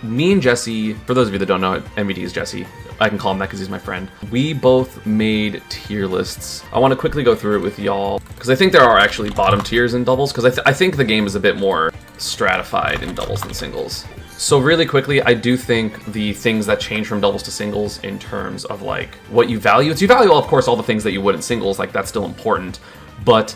me and Jesse, for those of you that don't know, MVD is Jesse. I can call him that because he's my friend. We both made tier lists. I want to quickly go through it with y'all, because I think there are actually bottom tiers in doubles, because I think the game is a bit more stratified in doubles than singles. So really quickly, I do think the things that change from doubles to singles in terms of like what you value, you value, of course, all the things that you would in singles, like that's still important, but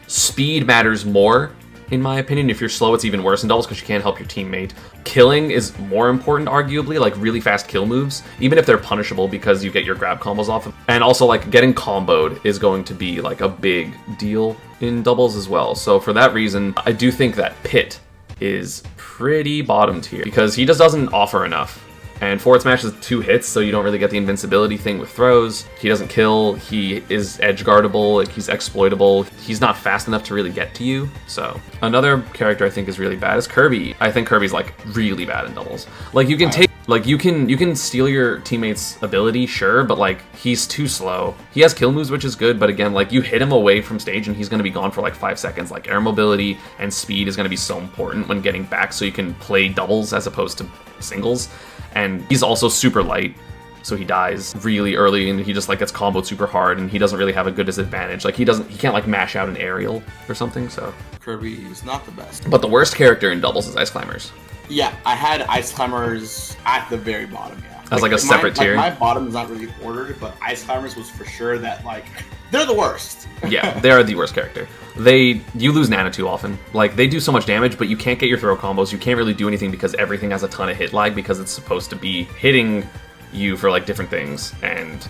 speed matters more, in my opinion. If you're slow, it's even worse in doubles because you can't help your teammate. Killing is more important, arguably, like really fast kill moves, even if they're punishable because you get your grab combos off. And also, like, getting comboed is going to be like a big deal in doubles as well. So for that reason, I do think that Pit is pretty bottom tier because he just doesn't offer enough. And forward smash is 2 hits, so you don't really get the invincibility thing with throws. He doesn't kill, he is edge guardable, like he's exploitable. He's not fast enough to really get to you. So another character I think is really bad is Kirby. I think Kirby's like really bad in doubles. Like you can take, like you can steal your teammate's ability, sure, but like he's too slow. He has kill moves, which is good, but again, like you hit him away from stage and he's gonna be gone for like 5 seconds. Like air mobility and speed is gonna be so important when getting back so you can play doubles as opposed to singles. And he's also super light, so he dies really early, and he just like gets comboed super hard, and he doesn't really have a good disadvantage. Like he can't like mash out an aerial or something. So Kirby is not the best. But the worst character in doubles is Ice Climbers. Yeah, I had Ice Climbers at the very bottom. Yeah, as like a separate tier. Like my bottom is not really ordered, but Ice Climbers was for sure that like they're the worst. Yeah, they are the worst character. You lose Nana too often. Like, they do so much damage, but you can't get your throw combos. You can't really do anything because everything has a ton of hit lag because it's supposed to be hitting you for, like, different things. And,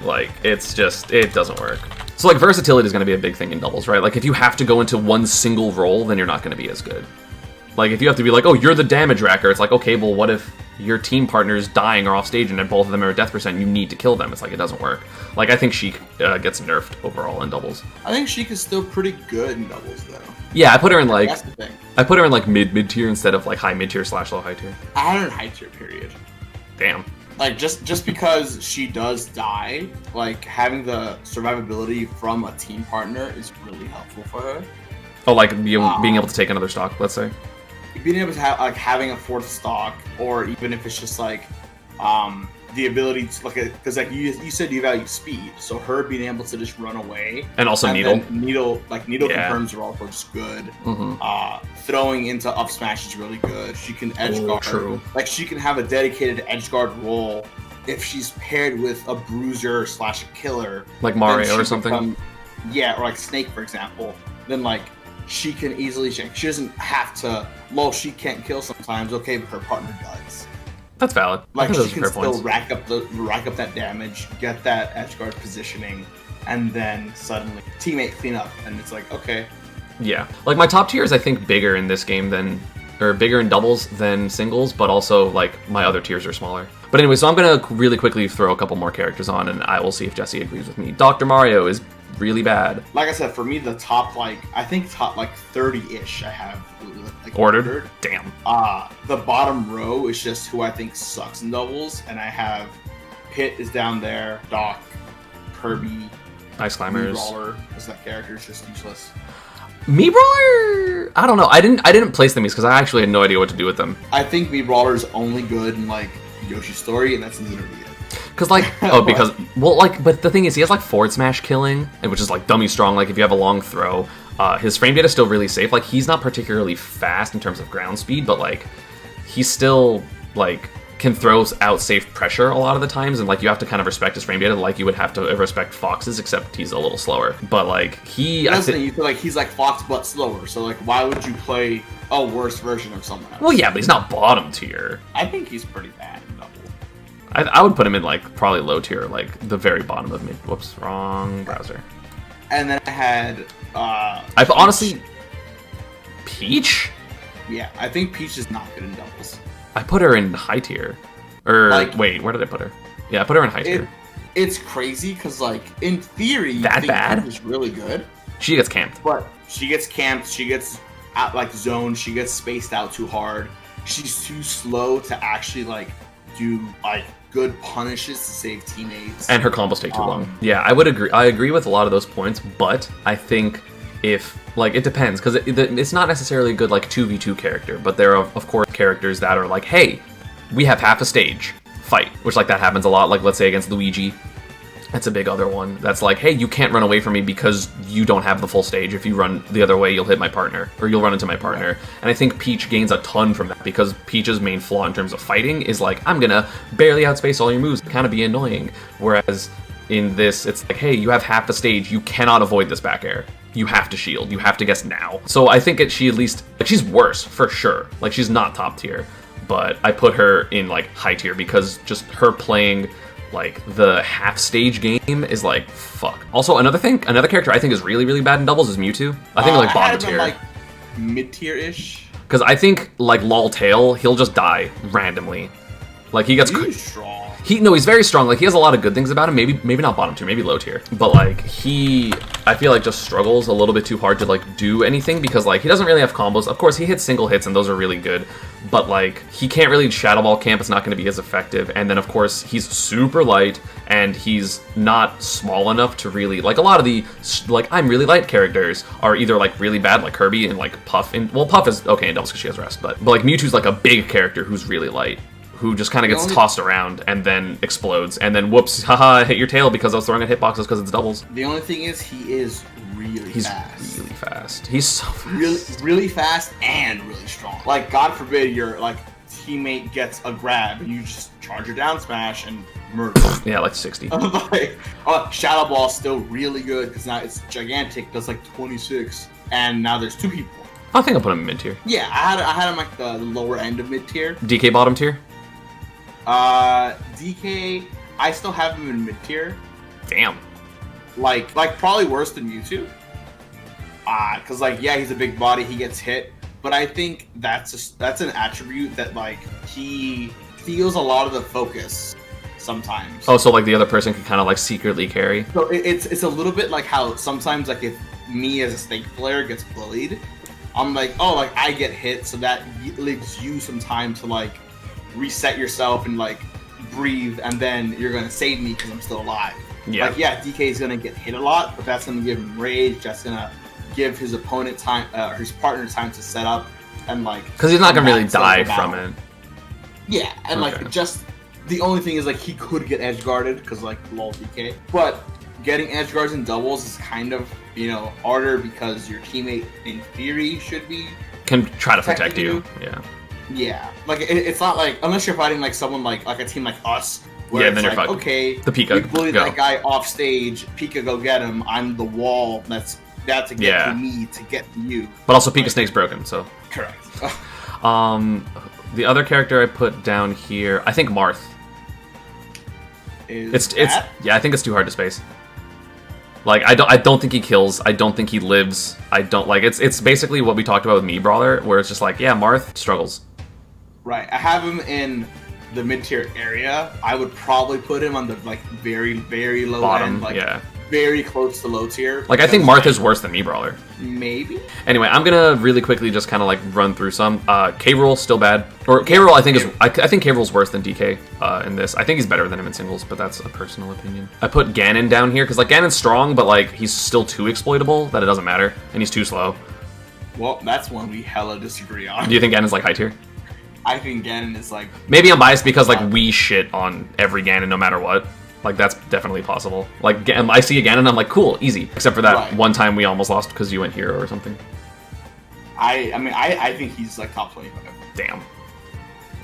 like, it's just, it doesn't work. So, like, versatility is going to be a big thing in doubles, right? Like, if you have to go into one single role, then you're not going to be as good. Like, if you have to be like, oh, you're the damage racker, it's like, okay, well, what if your team partner is dying or off stage and then both of them are at death percent, you need to kill them? It's like, it doesn't work. Like, I think Sheik gets nerfed overall in doubles. I think Sheik is still pretty good in doubles, though. Yeah, I put her in, like, that's the thing. I put her in, like, mid-tier instead of, like, high mid-tier / low high tier. I had her in high tier, period. Damn. Like, just because she does die, like, having the survivability from a team partner is really helpful for her. Oh, like, being able to take another stock, let's say? Being able to have, like, having a 4th stock, or even if it's just, like, the ability to, like, because, like, you said you value speed, so her being able to just run away. And also Needle. Needle confirms are also just good. Mm-hmm. Throwing into up smash is really good. She can edge guard. True. Like, she can have a dedicated edge guard role if she's paired with a bruiser / a killer. Like Mario or something? Yeah, or like Snake, for example. Then, like, she can easily check. She doesn't have to. Well, she can't kill sometimes. Okay, but her partner does. That's valid. Like, she can still rack up that damage, get that edge guard positioning, and then suddenly teammate clean up, and it's like, okay. Yeah, like my top tier is I think bigger in this game bigger in doubles than singles, but also like my other tiers are smaller. But anyway, so I'm gonna really quickly throw a couple more characters on, and I will see if Jesse agrees with me. Dr. Mario is really bad. Like I said, for me, the top, like, I think top, like, 30-ish I have, like, ordered. Damn. The bottom row is just who I think sucks in doubles, and I have Pit is down there, Doc, Kirby, Ice Climbers. Brawler, because that character is just useless. Me Brawler? I don't know. I didn't place them because I actually had no idea what to do with them. I think Me Brawler is only good in, like, Yoshi's story, and that's literally it. Because, like, but the thing is, he has, like, forward smash killing, which is, like, dummy strong, like, if you have a long throw. His frame data is still really safe. Like, he's not particularly fast in terms of ground speed, but, like, he's still, like, can throw out safe pressure a lot of the times, and, like, you have to kind of respect his frame data like you would have to respect Fox's, except he's a little slower. But, like, you feel like he's like Fox, but slower, so, like, why would you play a worse version of someone else? Well, yeah, but he's not bottom tier. I think he's pretty bad. I would put him in, like, probably low tier, like, the very bottom of mid. Whoops, wrong browser. And then I had, honestly, Peach? Yeah, I think Peach is not good in doubles. I put her in high tier. Like, wait, where did I put her? Yeah, I put her in high tier. It's crazy, because, like, in theory, that bad? Peach is really good. She gets camped. But she gets camped, she gets out, like, zoned, she gets spaced out too hard. She's too slow to actually, like, do, like, good punishes to save teammates. And her combos take too long. Yeah, I would agree. I agree with a lot of those points, but I think if, like, it depends, because it's not necessarily a good, like, 2v2 character, but there are, of course, characters that are like, hey, we have half a stage, fight, which, like, that happens a lot, like, let's say against Luigi. That's a big other one. That's like, hey, you can't run away from me because you don't have the full stage. If you run the other way, you'll hit my partner, or you'll run into my partner. And I think Peach gains a ton from that, because Peach's main flaw in terms of fighting is like, I'm gonna barely outspace all your moves, kind of be annoying. Whereas in this, it's like, hey, you have half the stage, you cannot avoid this back air. You have to shield, you have to guess now. So I think she at least, like, she's worse, for sure. Like, she's not top tier, but I put her in, like, high tier because just her playing, like, the half stage game is like, fuck. Also, another character I think is really, really bad in doubles is Mewtwo. I think like bottom tier. Like mid-tier-ish. Because I think like lol tail, he'll just die randomly. Like he gets He's strong. He's very strong. Like he has a lot of good things about him. Maybe not bottom tier, maybe low tier. But like I feel like just struggles a little bit too hard to like do anything because like he doesn't really have combos. Of course, he hits single hits and those are really good. But like he can't really Shadow Ball camp. It's not going to be as effective. And then of course he's super light and he's not small enough to really like a lot of the like I'm really light characters are either like really bad like Kirby and like Puff. And well, Puff is okay in doubles because she has rest. But like Mewtwo's like a big character who's really light, who just kind of gets tossed around and then explodes, and then whoops, haha, I hit your tail because I was throwing at hitboxes because it's doubles. The only thing is he is really fast. He's really fast. He's so fast. Really fast and really strong. Like, God forbid your, like, teammate gets a grab and you just charge your down smash and murder. Yeah, like 60. Like, Shadow Ball's still really good because now it's gigantic, does like 26, and now there's 2 people. I think I'll put him in mid-tier. Yeah, I had him like the lower end of mid-tier. DK bottom tier? DK, I still have him in mid-tier. Damn. Like probably worse than Mewtwo. Cause like, yeah, he's a big body, he gets hit, but I think that's an attribute that like he feels a lot of the focus sometimes. Oh, so like the other person can kind of like secretly carry. So it's a little bit like how sometimes like if me as a Snake player gets bullied, I'm like, oh, like I get hit, so that leaves you some time to like reset yourself and like breathe, and then you're gonna save me because I'm still alive. Yeah. Like, yeah, DK is gonna get hit a lot, but that's gonna give him rage. That's gonna give his opponent time, his partner time to set up and like. Because he's not gonna really die from it. Yeah, and like just the only thing is like he could get edge guarded because like lol DK, but getting edge guards in doubles is kind of, you know, harder because your teammate in theory can try to protect you. Yeah. Yeah, like it's not like unless you're fighting like someone like a team like us, where yeah, it's then you're like, fucked. Okay, the Pika, we bullied that guy off stage. Pika, go get him. I'm the wall that's to get to me to get to you. But also Pika Snake's broken, so correct. The other character I put down here, I think Marth. It's yeah, I think it's too hard to space. Like I don't think he kills. I don't think he lives. I don't like it's basically what we talked about with Me Brawler, where it's just like, yeah, Marth struggles. Right. I have him in the mid-tier area. I would probably put him on the like very, very low bottom end, like yeah, very close to low tier. Like I think Marth is worse than Me Brawler. Maybe. Anyway, I'm gonna really quickly just kind of like run through some. K-Rool still bad, or K-Rool I think is I think K-Rool's worse than DK in this. I think he's better than him in singles, but that's a personal opinion. I put Ganon down here because like Ganon's strong, but like he's still too exploitable that it doesn't matter, and he's too slow. Well, that's one we hella disagree on. Do you think Ganon's like high tier? I think Ganon is like... Maybe I'm biased because like we shit on every Ganon no matter what. Like that's definitely possible. Like I see a Ganon, I'm like, cool, easy. Except for that one time we almost lost because you went hero or something. I mean, I think he's like top 25. Damn.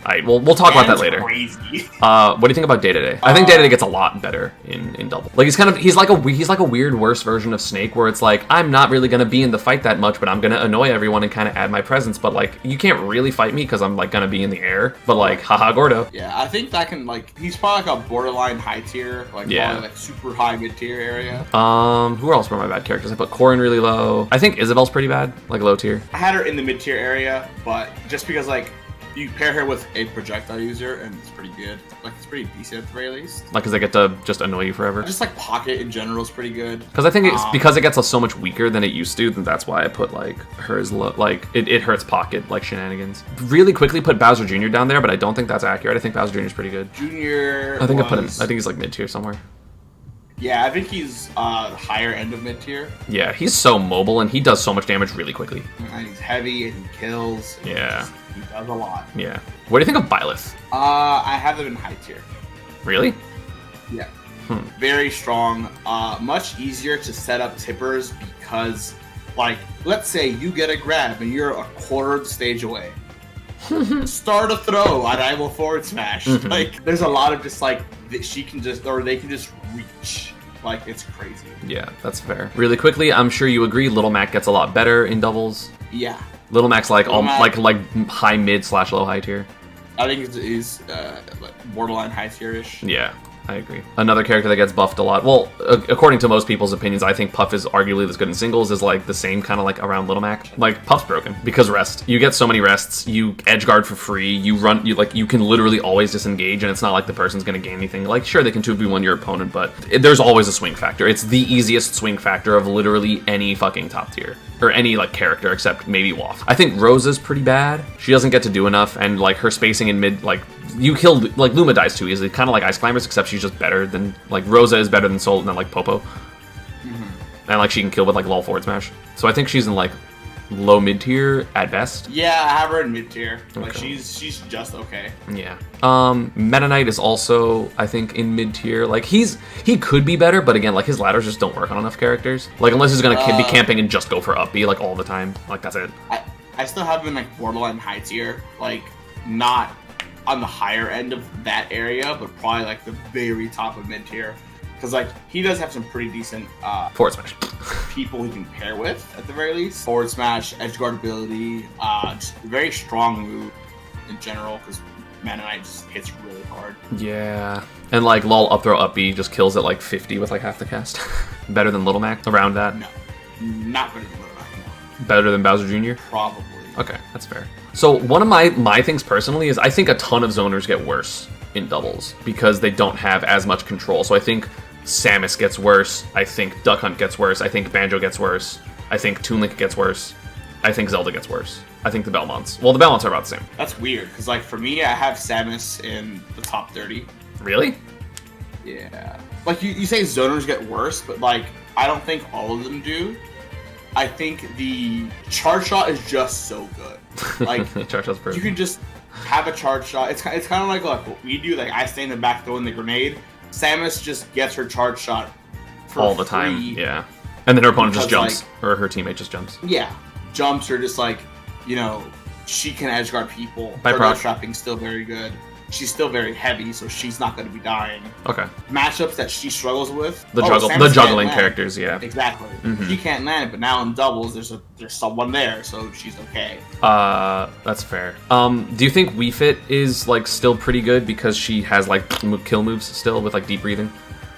Alright, well, we'll talk about that later. Crazy. What do you think about Day-to-Day? I think Day-to-Day gets a lot better in double. Like he's like a weird worse version of Snake, where it's like I'm not really gonna be in the fight that much, but I'm gonna annoy everyone and kind of add my presence. But like you can't really fight me because I'm like gonna be in the air. But like, haha, Gordo. Yeah, I think that can like he's probably like a borderline high tier, like probably like super high mid tier area. Who else were my bad characters? I put Corrin really low. I think Isabel's pretty bad, like low tier. I had her in the mid tier area, but just because like. You pair her with a projectile user, and it's pretty good. Like, it's pretty decent at the very least. Like, because they get to just annoy you forever? Just, like, Pocket in general is pretty good. Because I think it's because it gets so much weaker than it used to, then that's why I put, like, hers low. Like, it hurts Pocket, like, shenanigans. Really quickly put Bowser Jr. down there, but I don't think that's accurate. I think Bowser Jr. is pretty good. Jr. I think I put him, I think he's, like, mid-tier somewhere. Yeah, I think he's higher end of mid tier. Yeah, he's so mobile and he does so much damage really quickly. And he's heavy and he kills. And Yeah. he does a lot. Yeah. What do you think of Byleth? I have them in high tier. Really? Yeah. Very strong. Much easier to set up tippers because, like, let's say you get a grab and you're a quarter of the stage away. Start a throw and I will forward smash. Like, there's a lot of just like that she can just, or they can just reach. Like, it's crazy. Yeah, that's fair. Really quickly, I'm sure you agree. Little Mac gets a lot better in doubles. Yeah. Little Mac's like Little Mac- like high mid / low high tier. I think he's like borderline high tier-ish. Yeah, I agree. Another character that gets buffed a lot. Well, according to most people's opinions, I think Puff is arguably as good in singles as like the same kind of like around Little Mac. Like Puff's broken because rest. You get so many rests. You edge guard for free. You run. You can literally always disengage, and it's not like the person's gonna gain anything. Like sure they can 2v1 your opponent, but there's always a swing factor. It's the easiest swing factor of literally any fucking top tier. Or any like character except maybe Waff. I think Rosa's pretty bad. She doesn't get to do enough, and like her spacing in mid, like you kill like Luma dies too easily, kind of like Ice Climbers, except she's just better than like Rosa is better than Sol than like Popo, and like she can kill with like lull forward smash. So I think she's in like low mid tier at best. Yeah, I have her in mid tier. Like Okay. she's just okay. Yeah. Meta Knight is also I think in mid tier. Like he could be better, but again like his ladders just don't work on enough characters. Like unless he's gonna be camping and just go for up B like all the time. Like that's it. I still have him in like borderline high tier. Like not on the higher end of that area, but probably like the very top of mid tier. Because like he does have some pretty decent Forward smash. people he can pair with at the very least. Forward smash, edge guard ability, just very strong move in general. Because Mana Knight just hits really hard. Yeah. And like lol up throw up B just kills at like 50 with like half the cast. Better than Little Mac around that. No, not better than Little Mac. Better than Bowser Jr. Probably. Okay, that's fair. So one of my things personally is I think a ton of zoners get worse in doubles because they don't have as much control. So I think Samus gets worse. I think Duck Hunt gets worse. I think Banjo gets worse. I think Toon Link gets worse. I think Zelda gets worse. I think the Belmonts. Well, the Belmonts are about the same. That's weird because like for me, I have Samus in the top 30. Really? Yeah. Like you say zoners get worse, but like I don't think all of them do. I think the charge shot is just so good. Like Charge shot's perfect. you can just have a charge shot. It's kind of like what we do. Like I stay in the back throwing the grenade. Samus just gets her charge shot for all the time. free. Yeah. And then her opponent just Because, jumps, or her teammate just jumps. Yeah, jumps are just like, you know, she can edge guard people. By Her proc. trapping's still very good. She's still very heavy, so she's not going to be dying. Okay. Matchups that she struggles with. The Samus the can't juggling land. characters, yeah. Exactly. Mhm. She can't land, but now in doubles, there's someone there, so she's okay. That's fair. Do you think Wii Fit is like still pretty good because she has like kill moves still with like deep breathing?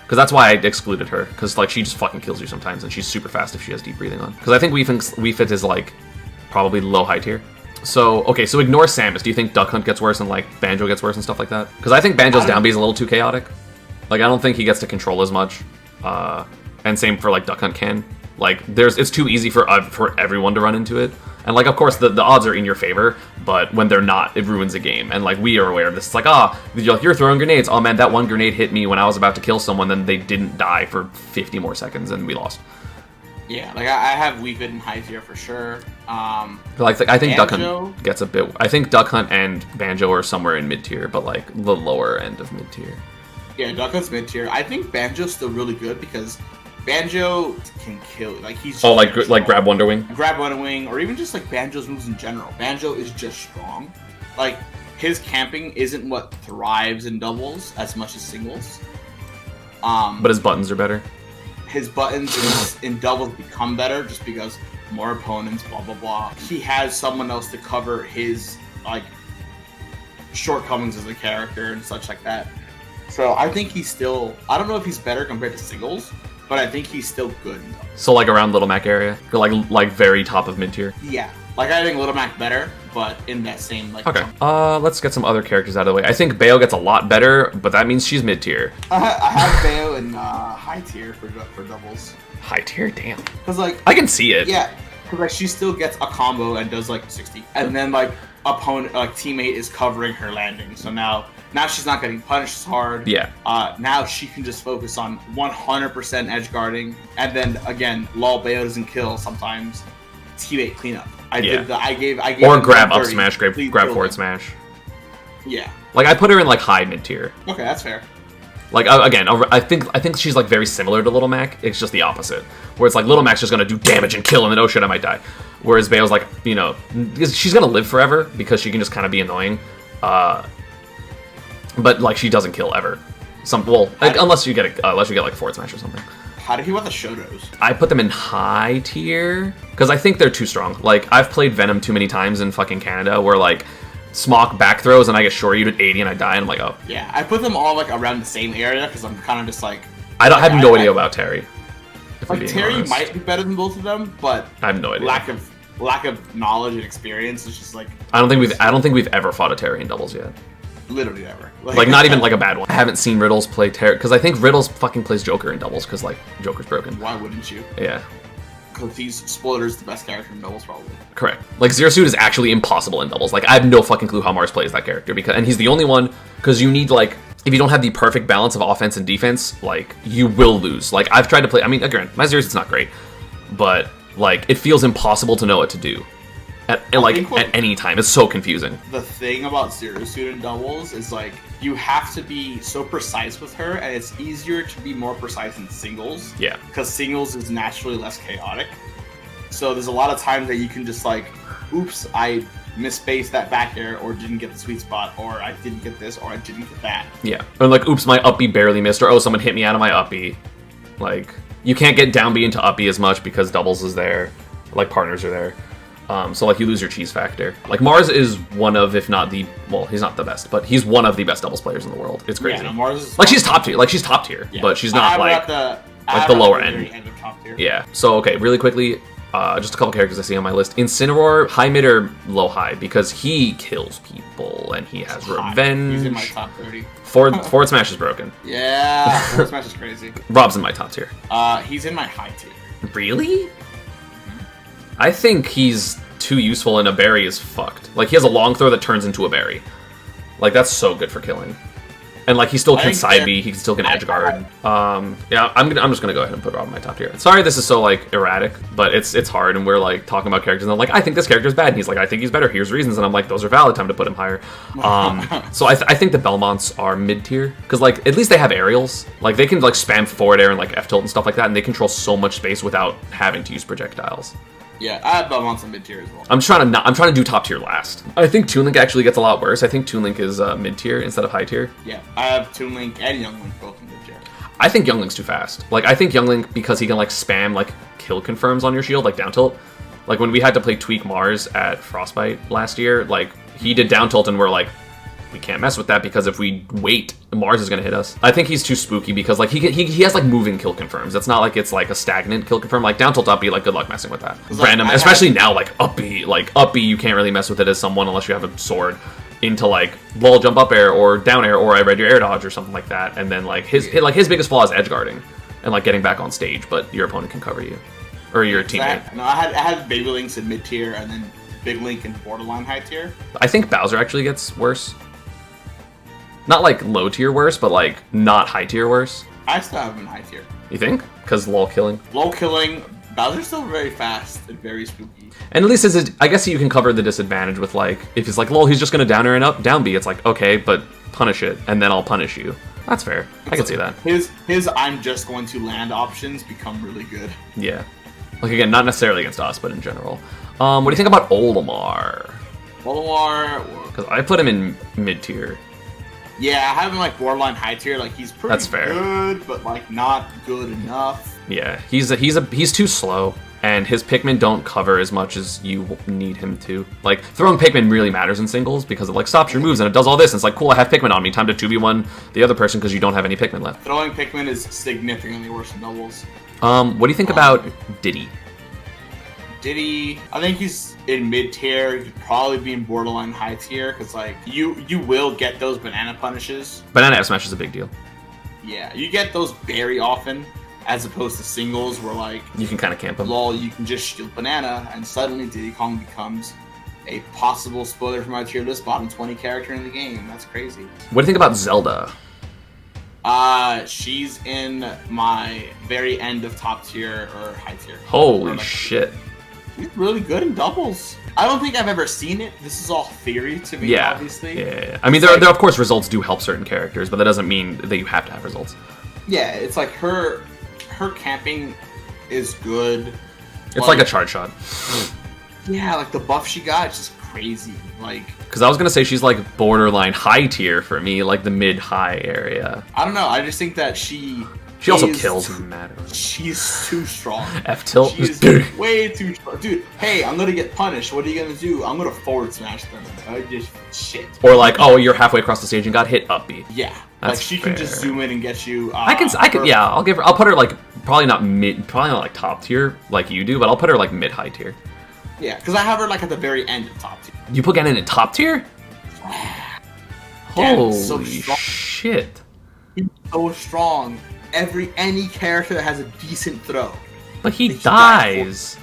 Because that's why I excluded her. Because like she just fucking kills you sometimes, and she's super fast if she has deep breathing on. Because I think Wii Fit is like probably low high tier. So okay, so ignore Samus. Do you think Duck Hunt gets worse and like Banjo gets worse and stuff like that? Because I think Banjo's down B is a little too chaotic. Like I don't think he gets to control as much. And same for like Duck Hunt can. Like it's too easy for everyone to run into it. And like of course the odds are in your favor, but when they're not, it ruins a game. And like we are aware of this. It's like you're throwing grenades. Oh man, that one grenade hit me when I was about to kill someone. Then they didn't die for 50 more seconds, and we lost. Yeah, like I have Wii Fit in high tier for sure. Like I think Duck Banjo? Hunt gets a bit. I think Duck Hunt and Banjo are somewhere in mid tier, but like the lower end of mid tier. Yeah, Duck Hunt's mid tier. I think Banjo's still really good because Banjo can kill. Like he's just like very strong. grab Wonder Wing. Grab Wonder Wing, or even just like Banjo's moves in general. Banjo is just strong. Like his camping isn't what thrives in doubles as much as singles. But his buttons are better. His buttons in doubles become better just because more opponents, blah blah blah. He has someone else to cover his like shortcomings as a character and such like that. So I think he's still. I don't know if he's better compared to singles, but I think he's still good. So like around Little Mac area, or like very top of mid tier. Yeah, like I think Little Mac better, but in that same like. Okay. Let's get some other characters out of the way. I think Bayo gets a lot better, but that means she's mid tier. I have Bayo in high tier for doubles. High tier, damn. Cause like I can see it. yeah, cause like she still gets a combo and does like 60, and then like opponent, like teammate, is covering her landing. So now she's not getting punished as hard. Yeah. Now she can just focus on 100% edge guarding, and then again, lol, Bayo doesn't kill sometimes. Teammate cleanup. I gave or grab up smash, grab forward smash. Yeah. Like I put her in like high mid tier. Okay, that's fair. Like again, I think she's like very similar to Little Mac. It's just the opposite, where it's like Little Mac's just gonna do damage and kill, and then oh shit, I might die. Whereas Bayo's like, you know, she's gonna live forever because she can just kind of be annoying. But like she doesn't kill ever. Unless you get like forward smash or something. How do you want the Shotos? I put them in high tier because I think they're too strong. Like I've played Venom too many times in fucking Canada, where like smock back throws and I get short at 80 and I die and I'm like, oh. Yeah, I put them all like around the same area because I'm kind of just like. I have no idea about Terry. Like Terry might be better than both of them, but I have no idea. Lack of knowledge and experience is just like. I don't think we've ever fought a Terry in doubles yet. Literally never. Like not even like a bad one. I haven't seen Riddles play Terry because I think Riddles fucking plays Joker in doubles because like Joker's broken. Why wouldn't you? Yeah. Because he's spoilers the best character in doubles probably. Correct. Like Zero Suit is actually impossible in doubles. Like I have no fucking clue how Marth plays that character and he's the only one because you need like if you don't have the perfect balance of offense and defense, like you will lose. Like I've tried to play. I mean, again, my Zero Suit's not great, but like it feels impossible to know what to do. At any time. It's so confusing. The thing about Zero Suit in doubles is like you have to be so precise with her, and it's easier to be more precise in singles. Yeah. Because singles is naturally less chaotic. So there's a lot of times that you can just like, oops, I misspaced that back air, or didn't get the sweet spot, or I didn't get this, or I didn't get that. Yeah. Or like, oops, my up B barely missed, or oh, someone hit me out of my up B. Like, you can't get down B into up B as much because doubles is there. Like, partners are there. So, like, you lose your cheese factor. Like, Mars is one of, if not the... Well, he's not the best, but he's one of the best doubles players in the world. It's crazy. Yeah, no, Mars is... Like, she's top tier. Like, she's top tier. Yeah. But she's not, like the lower end. Of top tier. Yeah. So, okay, really quickly, just a couple characters I see on my list. Incineroar, high mid or low high? Because he kills people, and he has revenge. He's in my top 30. Forward smash is broken. Yeah, forward smash is crazy. Rob's in my top tier. He's in my high tier. Really? I think he's too useful and a berry is fucked. Like, he has a long throw that turns into a berry. Like, that's so good for killing. And, like, he still can side B, he still can edge guard. Yeah, I'm just gonna go ahead and put Rob in my top tier. Sorry this is so, like, erratic, but it's hard, and we're, like, talking about characters, and I'm like, I think this character's bad, and he's like, I think he's better, here's reasons, and I'm like, those are valid, time to put him higher. So I think the Belmonts are mid-tier, because, like, at least they have aerials. Like, they can, like, spam forward air and, like, F-tilt and stuff like that, and they control so much space without having to use projectiles. Yeah, I have Belmonts in mid-tier as well. I'm trying to do top tier last. I think Toon Link actually gets a lot worse. I think Toon Link is mid-tier instead of high tier. Yeah, I have Toon Link and Young Link both in mid-tier. I think Young Link's too fast. Like, I think Young Link, because he can, like, spam, like, kill confirms on your shield, like, down tilt. Like, when we had to play Tweak Mars at Frostbite last year, like, he did down tilt and we're like, we can't mess with that because if we wait, Mars is going to hit us. I think he's too spooky because, like, he has, like, moving kill confirms. It's not like it's, like, a stagnant kill confirm. Like, down tilt, up B, like, good luck messing with that. Random, especially now, like, up B, you can't really mess with it as someone unless you have a sword into, like, wall jump up air or down air or I read your air dodge or something like that. And then, like, his biggest flaw is edge guarding and, like, getting back on stage, but your opponent can cover you. Or your teammate. I had Baby Links in mid-tier and then Big Link in borderline high tier. I think Bowser actually gets worse. Not, like, low tier worse, but, like, not high tier worse. I still have him in high tier. You think? Because lol killing? Lol killing. Bowser's still very fast and very spooky. And at least, I guess you can cover the disadvantage with, like, if he's like, lol, he's just going to down air and up, down B. It's like, okay, but punish it, and then I'll punish you. That's fair. I can see that. His I'm just going to land options become really good. Yeah. Like, again, not necessarily against us, but in general. What do you think about Olimar? Olimar... Because I put him in mid-tier. Yeah, I have him like borderline high tier. Like he's pretty good, but like not good enough. Yeah, he's too slow, and his Pikmin don't cover as much as you need him to. Like throwing Pikmin really matters in singles because it like stops your moves and it does all this. And it's like cool, I have Pikmin on me. Time to 2v1 the other person because you don't have any Pikmin left. Throwing Pikmin is significantly worse than doubles. What do you think about Diddy? Diddy, I think he's in mid tier. He could probably be in borderline high tier because like you will get those banana punishes. Banana F smash is a big deal. Yeah, you get those very often as opposed to singles where like you can kind of camp them. Lol, you can just shield banana and suddenly Diddy Kong becomes a possible spoiler for my tier list, bottom 20 character in the game. That's crazy. What do you think about Zelda? She's in my very end of top tier or high tier. Holy shit. She's really good in doubles. I don't think I've ever seen it. This is all theory to me, obviously. Yeah. I mean, there of course results do help certain characters, but that doesn't mean that you have to have results. Yeah, it's like her camping is good. It's like a charge shot. Yeah, like the buff she got, it's just crazy. Like, because I was gonna say she's like borderline high tier for me, like the mid-high area. I don't know. I just think that she also kills mad. She's too strong. F tilt. She's way too strong, dude. Hey, I'm gonna get punished. What are you gonna do? I'm gonna forward smash them. Just shit. Or like, oh, you're halfway across the stage and got hit up B. Yeah, that's like she fair. can just zoom in and get you. I can. Yeah, I'll put her like probably not like top tier like you do, but I'll put her like mid-high tier. Yeah, because I have her like at the very end of top tier. You put Ganon in top tier? Holy so shit! He's so strong. Any character that has a decent throw. But he dies.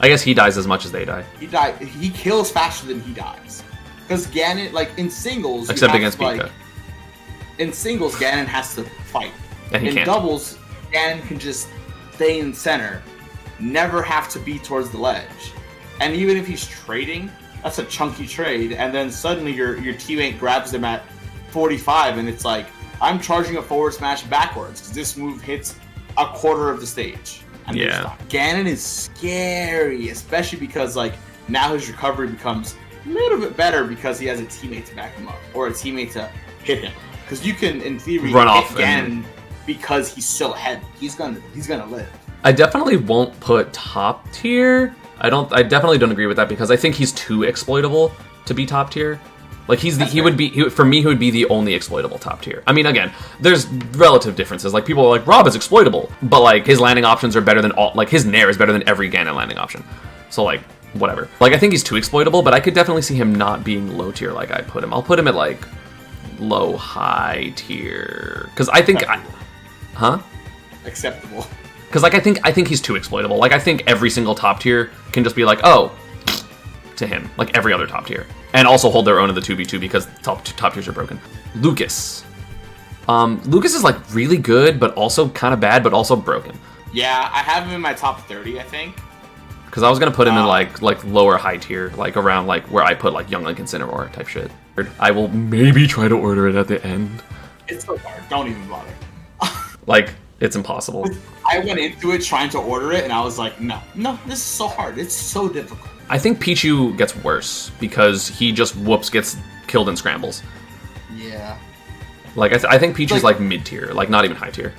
I guess he dies as much as they die. He kills faster than he dies. Because Ganon, like in singles, except against Pika. In singles, Ganon has to fight. And he can't. In doubles, Ganon can just stay in center, never have to be towards the ledge. And even if he's trading, that's a chunky trade, and then suddenly your teammate grabs them at 45, and it's like, I'm charging a forward smash backwards, because this move hits a quarter of the stage. And Ganon is scary, especially because like now his recovery becomes a little bit better because he has a teammate to back him up, or a teammate to hit him. Because you can, in theory, run off Ganon because he's so heavy. He's gonna live. I definitely won't put top tier. I definitely don't agree with that because I think he's too exploitable to be top tier. Like he would be the only exploitable top tier. I mean, again, there's relative differences. Like people are like, Rob is exploitable, but like his landing options are better than his nair is better than every Ganon landing option. So like whatever. Like I think he's too exploitable, but I could definitely see him not being low tier like I put him. I'll put him at like low high tier because I think acceptable. Because like I think he's too exploitable. Like I think every single top tier can just be like, oh, to him, like every other top tier, and also hold their own in the 2v2 because top tiers are broken. Lucas is like really good, but also kind of bad, but also broken. Yeah, I have him in my top 30, I think. Because I was gonna put him in like lower high tier, like around like where I put like Young Link and Cinnamoroar type shit. I will maybe try to order it at the end. It's so hard. Don't even bother. Like it's impossible. I went into it trying to order it, and I was like, no, this is so hard. It's so difficult. I think Pichu gets worse because he just gets killed in scrambles. Yeah. Like I think Pichu's like mid tier, like not even high tier.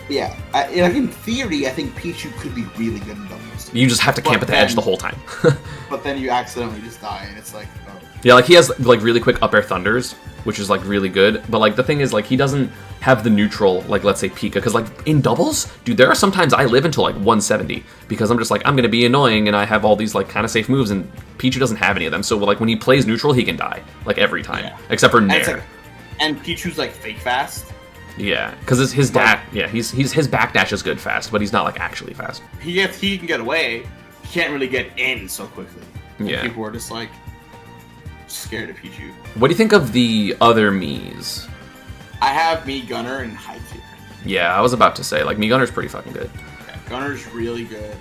Yeah, like in theory, I think Pichu could be really good in doubles. You just have to camp at the edge the whole time. But then you accidentally just die, and it's like, oh. Yeah, like he has like really quick up air thunders, which is like really good. But like the thing is, like he doesn't have the neutral, like let's say Pika, because like in doubles, dude, there are sometimes I live until like 170 because I'm just like I'm gonna be annoying, and I have all these like kind of safe moves, and Pichu doesn't have any of them. So like when he plays neutral, he can die like every time, except for Nair. And Pichu's like fake fast. Yeah, because his dash, his back dash is good fast, but he's not like actually fast. He can get away. He can't really get in so quickly. Yeah, people are just like scared of Pichu. What do you think of the other Miis? I have Mii Gunner in high tier. Yeah, I was about to say like Mii Gunner's pretty fucking good. Yeah, Gunner's really good.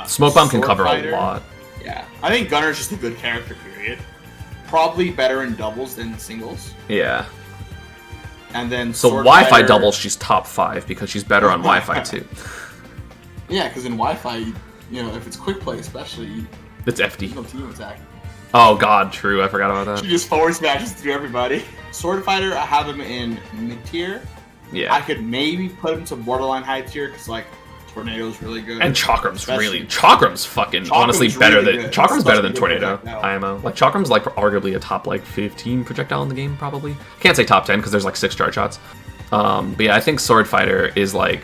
Smoke Bomb can cover a lot. Yeah, I think Gunner's just a good character. Period. Probably better in doubles than singles. Yeah. And then so Wi-Fi doubles, she's top 5 because she's better on Wi-Fi too. Yeah, because in Wi-Fi, you know, if it's quick play, especially, it's FD. No team attack. Oh god, true. I forgot about that. She just forward smashes through everybody. Swordfighter, I have him in mid tier. Yeah. I could maybe put him to borderline high tier because like Tornado's really good. And Chakram's fucking honestly better than Chakram's better than Tornado IMO. Like Chakram's like arguably a top like 15 projectile in the game probably. Can't say top 10 because there's like 6 charge shots. But yeah, I think Swordfighter is like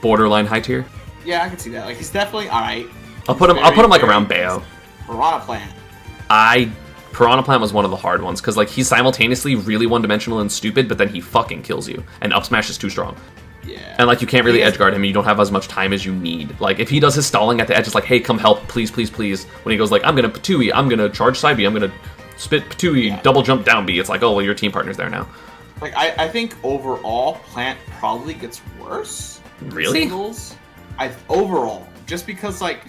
borderline high tier. Yeah, I can see that. Like he's definitely alright. I'll put him like around Bayo. Piranha Plant. Piranha Plant was one of the hard ones because like he's simultaneously really one-dimensional and stupid, but then he fucking kills you. And up smash is too strong. Yeah. And like you can't really edge guard him, and you don't have as much time as you need. Like if he does his stalling at the edge, it's like, hey, come help, please, please, please. When he goes like, I'm gonna Patooey, I'm gonna charge side B, I'm gonna spit Patooey, double jump down B. It's like, oh well, your team partner's there now. Like I think overall, Plant probably gets worse. Really? Singles. Overall, just because like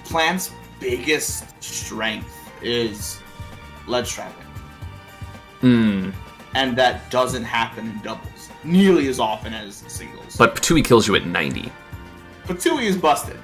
Plant's biggest strength is ledge trapping. And that doesn't happen in doubles nearly as often as singles. But Patooey kills you at 90. Patooey is busted.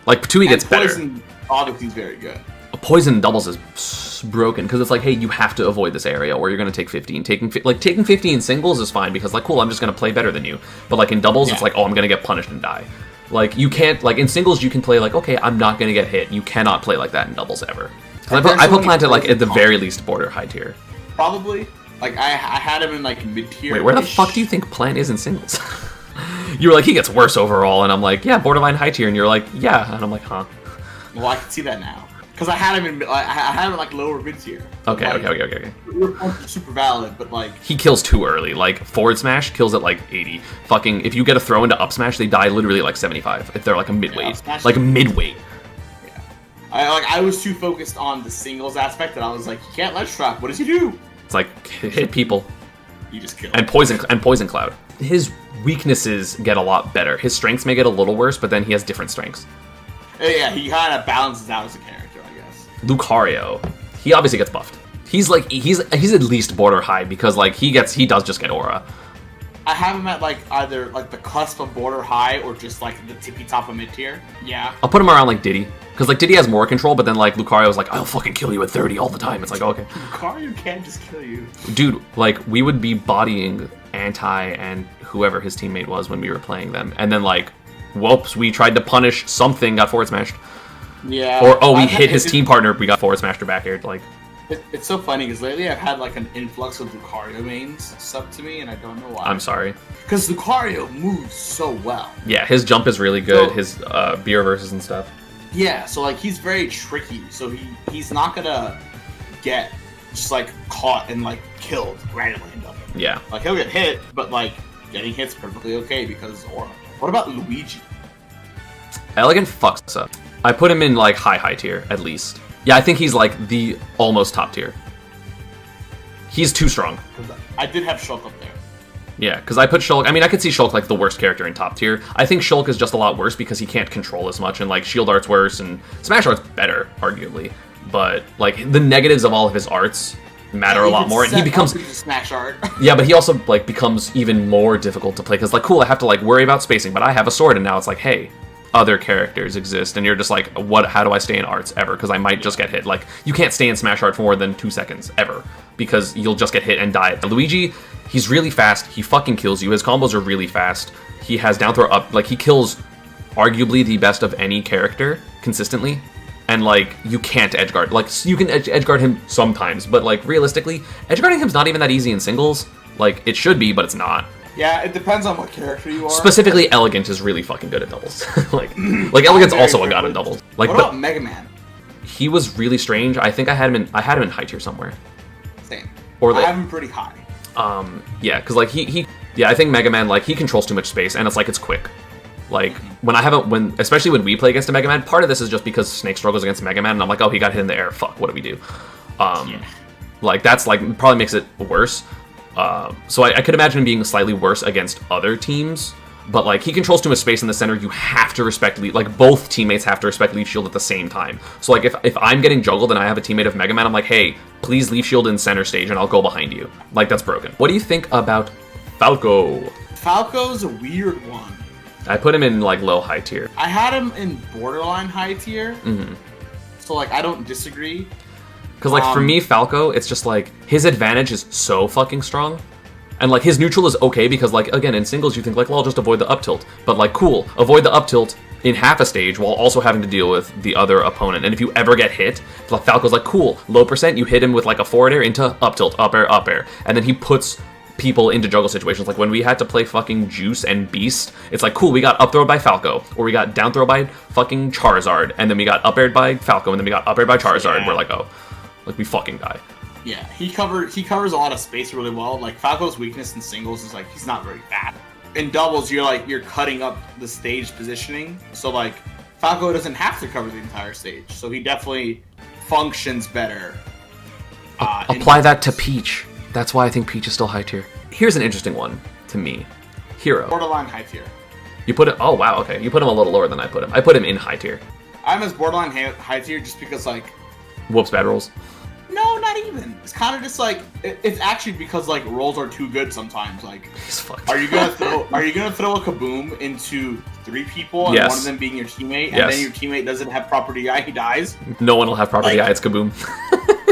Like Patooey gets better. Poison obviously is very good. Poison in doubles is broken because it's like, hey, you have to avoid this area or you're gonna take 15. Taking 50 in singles is fine because like, cool, I'm just gonna play better than you. But like in doubles, it's like, oh, I'm gonna get punished and die. Like you can't, like in singles, you can play like, okay, I'm not gonna get hit. You cannot play like that in doubles ever. I put Plant at like at the very least border high tier. Probably. Like I had him in like mid tier. Wait, where the fuck do you think Plant is in singles? You were like, he gets worse overall, and I'm like, yeah, borderline high tier, and you're like, yeah, and I'm like, huh. Well, I can see that now because I had him in like lower mid tier. Okay, like, okay. Your point is super valid, but like he kills too early. Like forward smash kills at like 80. Fucking if you get a throw into up smash, they die literally like 75 if they're like a midweight, like a midweight. Yeah, I was too focused on the singles aspect that I was like, he can't ledge trap. What does he do? It's like hit people. You just kill. And poison cloud. His weaknesses get a lot better. His strengths may get a little worse, but then he has different strengths. Yeah, he kind of balances out as a character, I guess. Lucario, he obviously gets buffed. He's like he's at least border high because like he does just get aura. I have him at like either like the cusp of border high or just like the tippy top of mid tier. Yeah. I'll put him around like Diddy. Because like Diddy has more control, but then like Lucario's like, I'll fucking kill you at 30 all the time. It's like, okay. Lucario can't just kill you. Dude, like we would be bodying Anti and whoever his teammate was when we were playing them. And then like, whoops, we tried to punish something, got forward smashed. Yeah. Or, oh, we hit his team partner, we got forward smashed or back aired. Like, it's so funny because lately I've had like an influx of Lucario mains sub to me and I don't know why. I'm sorry. Because Lucario moves so well. Yeah, his jump is really good, his beer versus and stuff. Yeah, so like he's very tricky, so he's not gonna get just like caught and like killed randomly in double. Yeah. Like he'll get hit, but like getting hit's perfectly okay because aura. What about Luigi? Elegant fucks up. I put him in like high tier at least. Yeah, I think he's like the almost top tier. He's too strong. I did have Shulk up there. Yeah, because I put Shulk. I mean, I could see Shulk like the worst character in top tier. I think Shulk is just a lot worse because he can't control as much, and like Shield Art's worse, and Smash Art's better, arguably. But like the negatives of all of his arts matter a lot more, and he becomes Smash Art. Yeah, but he also like becomes even more difficult to play because like, cool, I have to like worry about spacing, but I have a sword, and now it's like, hey, other characters exist, and you're just like, what? How do I stay in arts ever? Because I might just get hit. Like, you can't stay in Smash Art for more than 2 seconds ever because you'll just get hit and die. And Luigi, he's really fast. He fucking kills you. His combos are really fast. He has down throw up. Like, he kills arguably the best of any character consistently. And like, you can't edgeguard. Like, you can edgeguard him sometimes, but like realistically, edgeguarding him's not even that easy in singles. Like, it should be, but it's not. Yeah, it depends on what character you are. Specifically, Elegant is really fucking good at doubles. like Elegant's also a god in doubles. Like, what about Mega Man? He was really strange. I think I had him in high tier somewhere. Same. Or like, I have him pretty high. Yeah, because like yeah, I think Mega Man, like, he controls too much space, and it's like, it's quick. Like, especially when we play against a Mega Man, part of this is just because Snake struggles against Mega Man, and I'm like, oh, he got hit in the air, fuck, what do we do? Like, that's like, probably makes it worse. So I could imagine him being slightly worse against other teams, but like, he controls too much space in the center. You have to respect lead, like, both teammates have to respect leaf shield at the same time. So like, if I'm getting juggled and I have a teammate of Mega Man, I'm like, hey, please leaf shield in center stage and I'll go behind you. Like, that's broken. What do you think about Falco? Falco's a weird one. I put him in like low high tier. I had him in borderline high tier. So like, I don't disagree. Because, like, for me, Falco, it's just, like, his advantage is so fucking strong. And, like, his neutral is okay because, like, again, in singles, you think, like, well, I'll just avoid the up tilt. But, like, cool, avoid the up tilt in half a stage while also having to deal with the other opponent. And if you ever get hit, like, Falco's like, cool, low percent, you hit him with, like, a forward air into up tilt, up air, up air. And then he puts people into juggle situations. Like, when we had to play fucking Juice and Beast, it's like, cool, we got up throw by Falco, or we got down throw by fucking Charizard, and then we got up aired by Falco, and then we got up aired by Charizard. Yeah. We're like, oh. Like, we fucking die. Yeah, he covers a lot of space really well. Like, Falco's weakness in singles is, like, he's not very fast. in doubles, you're cutting up the stage positioning. So like Falco doesn't have to cover the entire stage, so he definitely functions better. Apply that to Peach. That's why I think Peach is still high tier. Here's an interesting one to me. Hero. Borderline high tier. You put it. Oh wow. Okay. You put him a little lower than I put him. I put him in high tier. I'm as borderline high tier just because like. Whoops, bad rolls. No, not even. It's kind of just like it's actually because like rolls are too good sometimes. Like, he's fucked. Are you gonna throw a kaboom into 3 people and one of them being your teammate, and then your teammate doesn't have proper DI, he dies? No one will have proper DI. It's kaboom.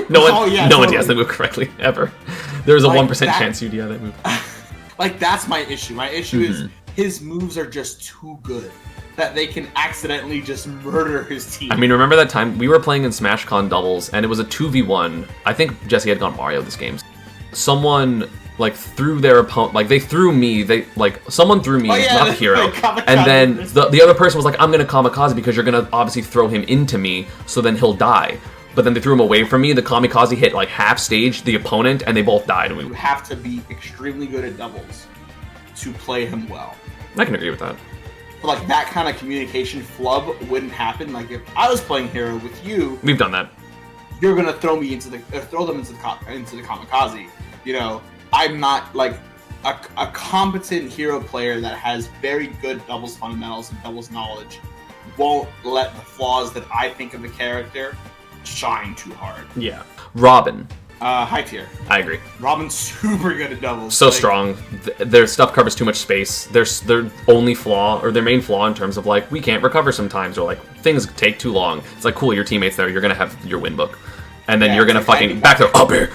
no one DIs that move correctly ever. There's a 1% chance you DI that move. Like that's my issue. My issue is his moves are just too good that they can accidentally just murder his team. I mean, remember that time we were playing in SmashCon doubles, and it was a 2v1. I think Jesse had gone Mario this game. Someone like threw their opponent, like they threw me. Someone threw me, not the hero, like, and then the other person was like, "I'm gonna kamikaze because you're gonna obviously throw him into me, so then he'll die." But then they threw him away from me. The kamikaze hit like half stage the opponent, and they both died. You have to be extremely good at doubles to play him well. I can agree with that. But like that kind of communication flub wouldn't happen. Like if I was playing hero with you, we've done that. You're gonna throw them into the kamikaze. You know, I'm not like a competent hero player that has very good doubles fundamentals and doubles knowledge. Won't let the flaws that I think of a character shine too hard. Yeah, Robin. High tier. I agree. Robin's super good at doubles. So strong. Their stuff covers too much space. Their only flaw, or their main flaw in terms of like, we can't recover sometimes, or like, things take too long. It's like, cool, your teammate's there, you're gonna have your win book. And then you're gonna fucking back there, up here.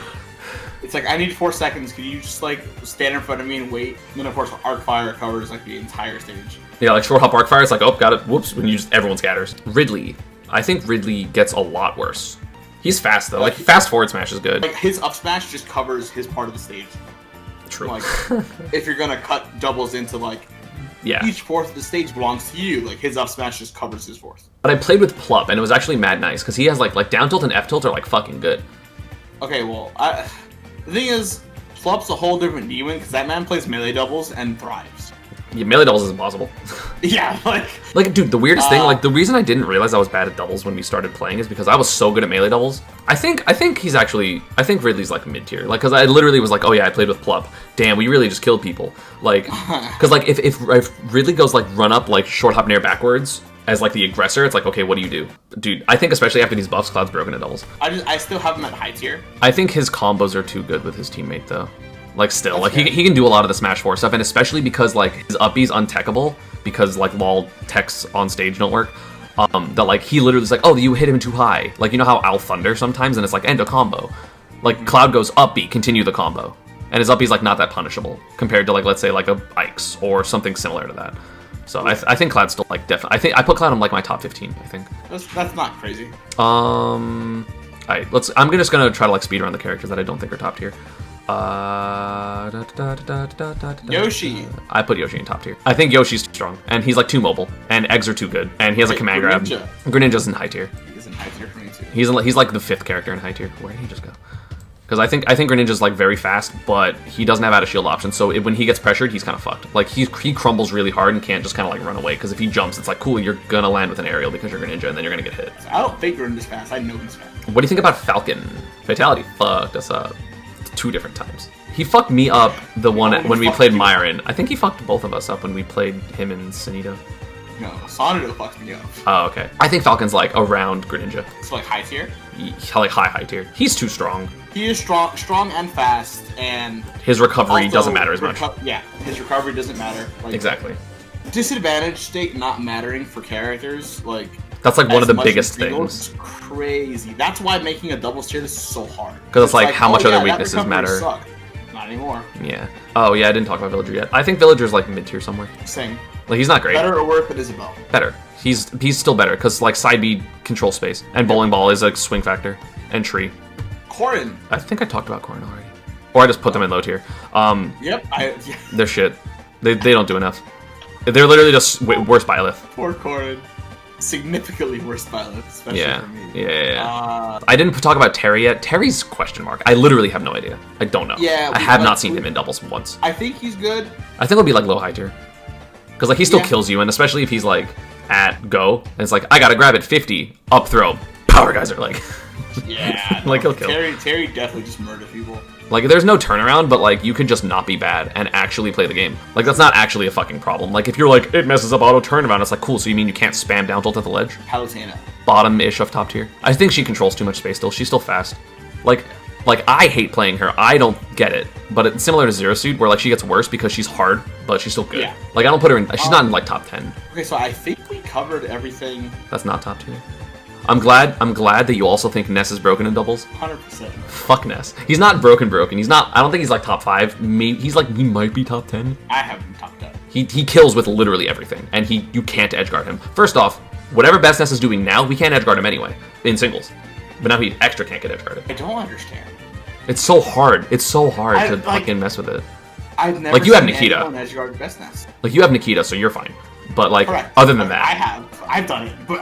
It's like, I need 4 seconds, can you just like, stand in front of me and wait? And then of course, Arc Fire covers like the entire stage. Yeah, like short hop Arc Fire, it's like, oh, got it, whoops, when you just, everyone scatters. Ridley. I think Ridley gets a lot worse. He's fast though. Like fast forward smash is good. Like his up smash just covers his part of the stage. True. Like if you're gonna cut doubles into like each fourth of the stage belongs to you, like his up smash just covers his fourth. But I played with Plup and it was actually mad nice because he has like down tilt and F tilt are like fucking good. Okay, well, the thing is, Plup's a whole different demon because that man plays melee doubles and thrives. Yeah, melee doubles is impossible. Yeah, like dude, the weirdest thing, like the reason I didn't realize I was bad at doubles when we started playing is because I was so good at melee doubles. I think Ridley's like mid tier, like because I literally was like, oh yeah, I played with Plup. Damn, we really just killed people. Like, because like if Ridley goes like run up like short hop nair backwards as like the aggressor, it's like, okay, what do you do, dude? I think especially after these buffs, Cloud's broken at doubles. I still have him at high tier. I think his combos are too good with his teammate though. Like still, like he can do a lot of the Smash 4 stuff, and especially because like his up B's untechable because like LOL techs on stage don't work. That like he literally is like, oh, you hit him too high. Like you know how I'll thunder sometimes, and it's like end a combo. Like Cloud goes up B, continue the combo, and his up B's like not that punishable compared to like let's say like a Ike's or something similar to that. So I think Cloud's still like definitely. I think I put Cloud in like my top 15. I think that's not crazy. Alright, I'm just gonna try to like speed around the characters that I don't think are top tier. Yoshi. I put Yoshi in top tier. I think Yoshi's too strong, and he's like too mobile, and eggs are too good, and he has a command grab. Greninja's in high tier. He is in high tier for me too. He's like the 5th character in high tier. Where did he just go? Because I think Greninja's like very fast, but he doesn't have out of shield options. So when he gets pressured, he's kind of fucked. Like he crumbles really hard and can't just kind of like run away. Because if he jumps, it's like cool, you're gonna land with an aerial because you're Greninja, and then you're gonna get hit. I don't think Greninja's fast. I know he's fast. What do you think about Falcon? Fatality fucked us up 2 different times. He fucked me up the one when we played Myron. I think he fucked both of us up when we played him and Sunito. No, Sonido fucked me up. Oh, okay. I think Falcon's like around Greninja. It's like high tier? Like high tier. He's too strong. He is strong and fast, and his recovery doesn't matter as much. Yeah, his recovery doesn't matter. Like, exactly. Disadvantage state not mattering for characters, like that's like one of the biggest things. It's crazy. That's why making a doubles tier is so hard. Because it's like how much other weaknesses matter. Sucked. Not anymore. Yeah. Oh yeah, I didn't talk about Villager yet. I think Villager's like mid tier somewhere. Same. Like he's not great. Better or worse than Isabelle? Better. He's still better because like side B control space and bowling ball is a swing factor and tree. Corrin. I think I talked about Corrin already, or I just put them in low tier. Yep. They're shit. They don't do enough. They're literally just worse Byleth. Poor Corrin. significantly worse pilot, especially for me. Yeah. I didn't talk about Terry yet. Terry's question mark. I literally have no idea. I don't know. Yeah, I have not seen him in doubles once. I think he's good. I think it'll be like low high tier. Because like he still kills you, and especially if he's like at go, and it's like, I gotta grab it 50, up throw, power geyser, like. Yeah. Like he'll kill. Terry definitely just murders people. Like, there's no turnaround, but, like, you could just not be bad and actually play the game. Like, that's not actually a fucking problem. Like, if you're like, it messes up auto turnaround, it's like, cool, so you mean you can't spam down tilt at the ledge? Palutena. Bottom-ish of top tier. I think she controls too much space still. She's still fast. Like, I hate playing her. I don't get it. But it's similar to Zero Suit, where, like, she gets worse because she's hard, but she's still good. Yeah. Like, I don't put her in... She's not in, like, top 10. Okay, so I think we covered everything. That's not top tier. I'm glad that you also think Ness is broken in doubles. 100%. Fuck Ness. He's not broken. He's not. I don't think he's like top 5. Maybe he might be top 10. I have him top 10. He kills with literally everything, and you can't edgeguard him. First off, whatever best Ness is doing now, we can't edgeguard him anyway in singles. But now he extra can't get edgeguarded. I don't understand. It's so hard. It's so hard to fucking mess with it. I've never you have seen Nikita. anyone edgeguard best Ness. Like you have Nikita, so you're fine. But like Correct. Other than that, I've done it, but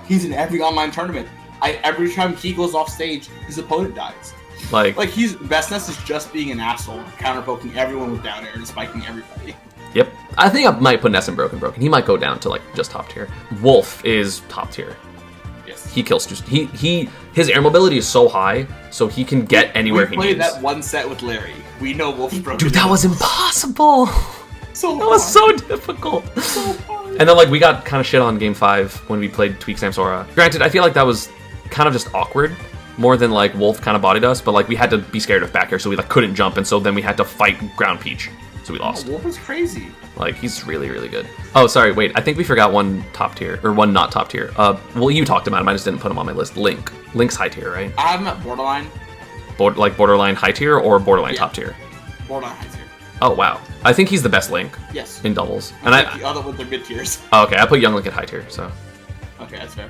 he's in every online tournament. Every time he goes off stage, his opponent dies. Like he's best Ness is just being an asshole, counter poking everyone with down air and spiking everybody. Yep. I think I might put Ness in broken. He might go down to like just top tier. Wolf is top tier. Yes. He kills just his air mobility is so high, so he can get anywhere he needs. We played that one set with Larry. We know Wolf's broken. Dude, that was impossible. That was so difficult. So hard. And then, like, we got kind of shit on Game 5 when we played Tweak Samsora. Granted, I feel like that was kind of just awkward, more than, like, Wolf kind of bodied us, but, like, we had to be scared of back air, so we, like, couldn't jump, and so then we had to fight Ground Peach, so we lost. Wolf is crazy. Like, he's really, really good. Oh, sorry, wait, I think we forgot one top tier, or one not top tier. Well, you talked about him, I just didn't put him on my list. Link. Link's high tier, right? I have him at borderline. Like, borderline high tier, or borderline top tier? Borderline high tier. Oh, wow. I think he's the best Link. Yes. In doubles. And the other ones are mid tiers. Oh, okay, I put Young Link at high tier, so. Okay, that's fair.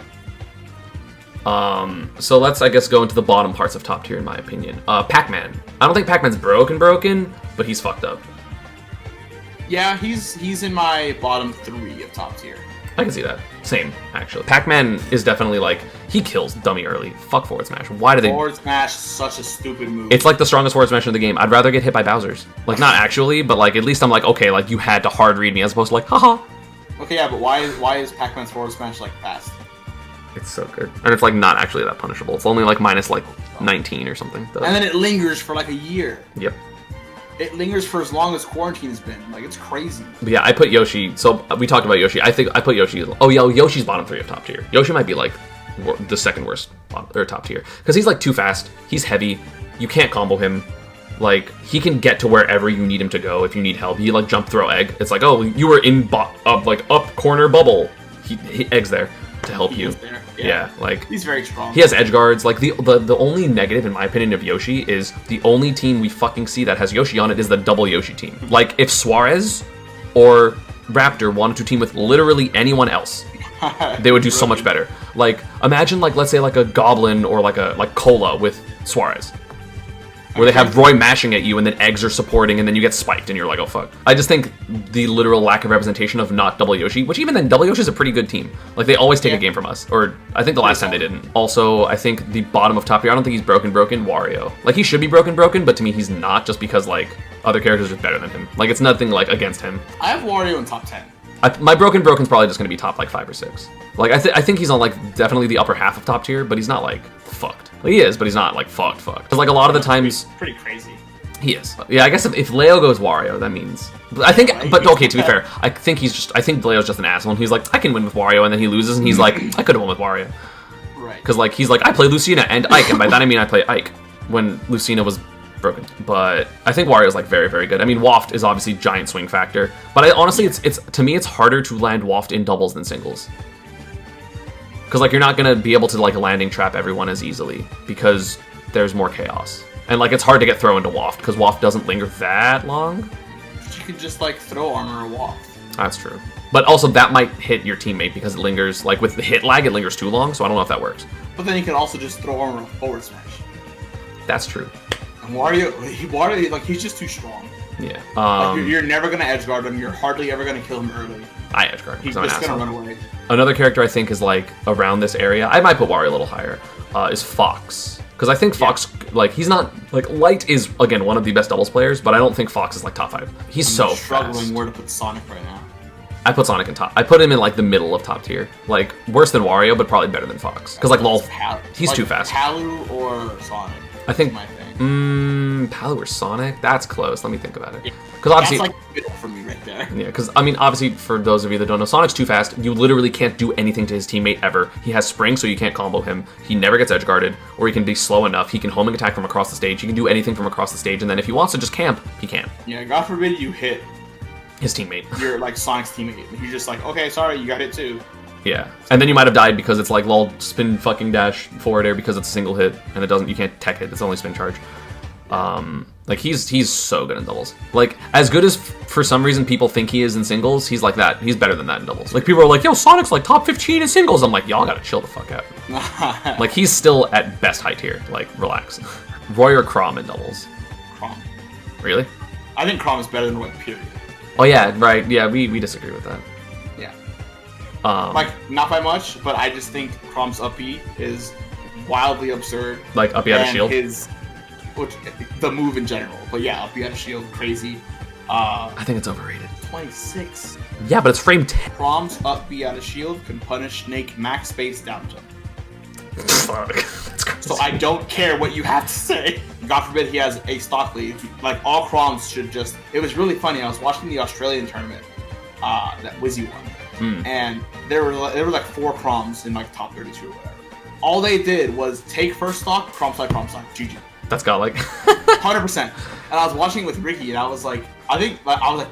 So let's, I guess, go into the bottom parts of top tier, in my opinion. Pac-Man. I don't think Pac-Man's broken, but he's fucked up. Yeah, he's in my bottom 3 of top tier. I can see that. Same, actually. Pac-Man is definitely like, he kills dummy early. Fuck forward smash. Why do they... Forward smash, such a stupid move. It's like the strongest forward smash in the game. I'd rather get hit by Bowser's. Like, not actually, but like, at least I'm like, okay, like, you had to hard read me, as opposed to like, haha. Okay, yeah, but why is Pac-Man's forward smash, like, fast? It's so good. And it's like, not actually that punishable. It's only like minus like 19 or something. And then it lingers for like a year. Yep. It lingers for as long as quarantine has been. Like, it's crazy. But yeah, I put Yoshi. So we talked about Yoshi. I think I put Yoshi. Oh, yeah, Yoshi's bottom 3 of top tier. Yoshi might be like the second worst or top tier because he's like too fast. He's heavy. You can't combo him. Like he can get to wherever you need him to go if you need help. He like jump throw egg. It's like, oh, you were in up corner bubble. He eggs there to help you. Yeah, like he's very strong. He has edge guards. Like the only negative in my opinion of Yoshi is the only team we fucking see that has Yoshi on it is the double Yoshi team. Like if Suarez or Raptor wanted to team with literally anyone else, they would do so much better. Like imagine like let's say like a Goblin or like Cola with Suarez. Where they have Roy mashing at you and then eggs are supporting and then you get spiked and you're like, oh fuck. I just think the literal lack of representation of not double Yoshi, which even then double Yoshi is a pretty good team. Like they always take a game from us. Or I think the last time they didn't. Also, I think the bottom of top tier, I don't think he's broken, Wario. Like he should be broken, but to me he's not just because like other characters are better than him. Like it's nothing like against him. I have Wario in top 10. My broken's probably just going to be top like 5 or 6. Like I think he's on like definitely the upper half of top tier, but he's not like fucked. Well, he is, but he's not like fucked. Because like a lot of the times, pretty crazy. He is. Yeah, I guess if Leo goes Wario, that means. I think, but okay. To be fair, I think Leo's just an asshole. And he's like, I can win with Wario, and then he loses, and he's like, I could have won with Wario. Right. Because like he's like, I play Lucina and Ike, and by that I mean I play Ike when Lucina was broken. But I think Wario's like very, very good. I mean, Waft is obviously giant swing factor, but honestly, it's to me it's harder to land Waft in doubles than singles. Because like you're not gonna be able to like landing trap everyone as easily because there's more chaos. And like it's hard to get thrown into Waft because Waft doesn't linger that long. You could just like throw armor or Waft. That's true. But also that might hit your teammate because it lingers like with the hit lag it lingers too long, so I don't know if that works. But then you can also just throw armor forward smash. That's true. And Wario like he's just too strong. Yeah. Like, you're never gonna edge guard him. You're hardly ever gonna kill him early. I edge guard him. He's just gonna run away. Another character I think is like around this area. I might put Wario a little higher. Is Fox. Because I think Fox, like, he's not, like, Light is, again, one of the best doubles players, but I don't think Fox is, like, top 5. He's so struggling fast. where to put Sonic right now. I put Sonic in top. I put him in, like, the middle of top tier. Like, worse than Wario, but probably better than Fox. Because, like, lol, he's like, too fast. Palu or Sonic? I think, my thing. Palu or Sonic? That's close. Let me think about it. Yeah. Because obviously, that's like middle for me right there. Yeah, because I mean, obviously, for those of you that don't know, Sonic's too fast. You literally can't do anything to his teammate ever. He has spring, so you can't combo him. He never gets edge guarded, or he can be slow enough. He can homing attack from across the stage. He can do anything from across the stage, and then if he wants to just camp, he can. Yeah, God forbid you hit his teammate. You're like Sonic's teammate. And he's just like, okay, sorry, you got hit too. Yeah, and then you might have died because it's like lol spin fucking dash forward air because it's a single hit and it doesn't. You can't tech hit. It's only spin charge. Like he's so good in doubles. Like as good as for some reason people think he is in singles, he's like that. He's better than that in doubles. Like people are like, yo, Sonic's like top 15 in singles. I'm like, y'all gotta chill the fuck out. Like he's still at best high tier. Like relax. Roy or Chrom in doubles? Chrom. Really? I think Chrom is better than Roy. Period. Oh yeah, right. Yeah, we disagree with that. Yeah. Like not by much, but I just think Chrom's up B is wildly absurd. Like up B out of shield. The move in general, but yeah, up B out of shield, crazy. I think it's overrated. 26. Yeah, but it's frame 10. Chrom's up B out of shield can punish Snake max space down to. Fuck. That's crazy. So I don't care what you have to say. God forbid he has a stock lead. Like all Chroms should just. It was really funny. I was watching the Australian tournament that Wizzy won, and there were like 4 Chroms in like top 32 or whatever. All they did was take first stock, Chrom side, GG. That's got like 100%. And I was watching it with Ricky, and I was like,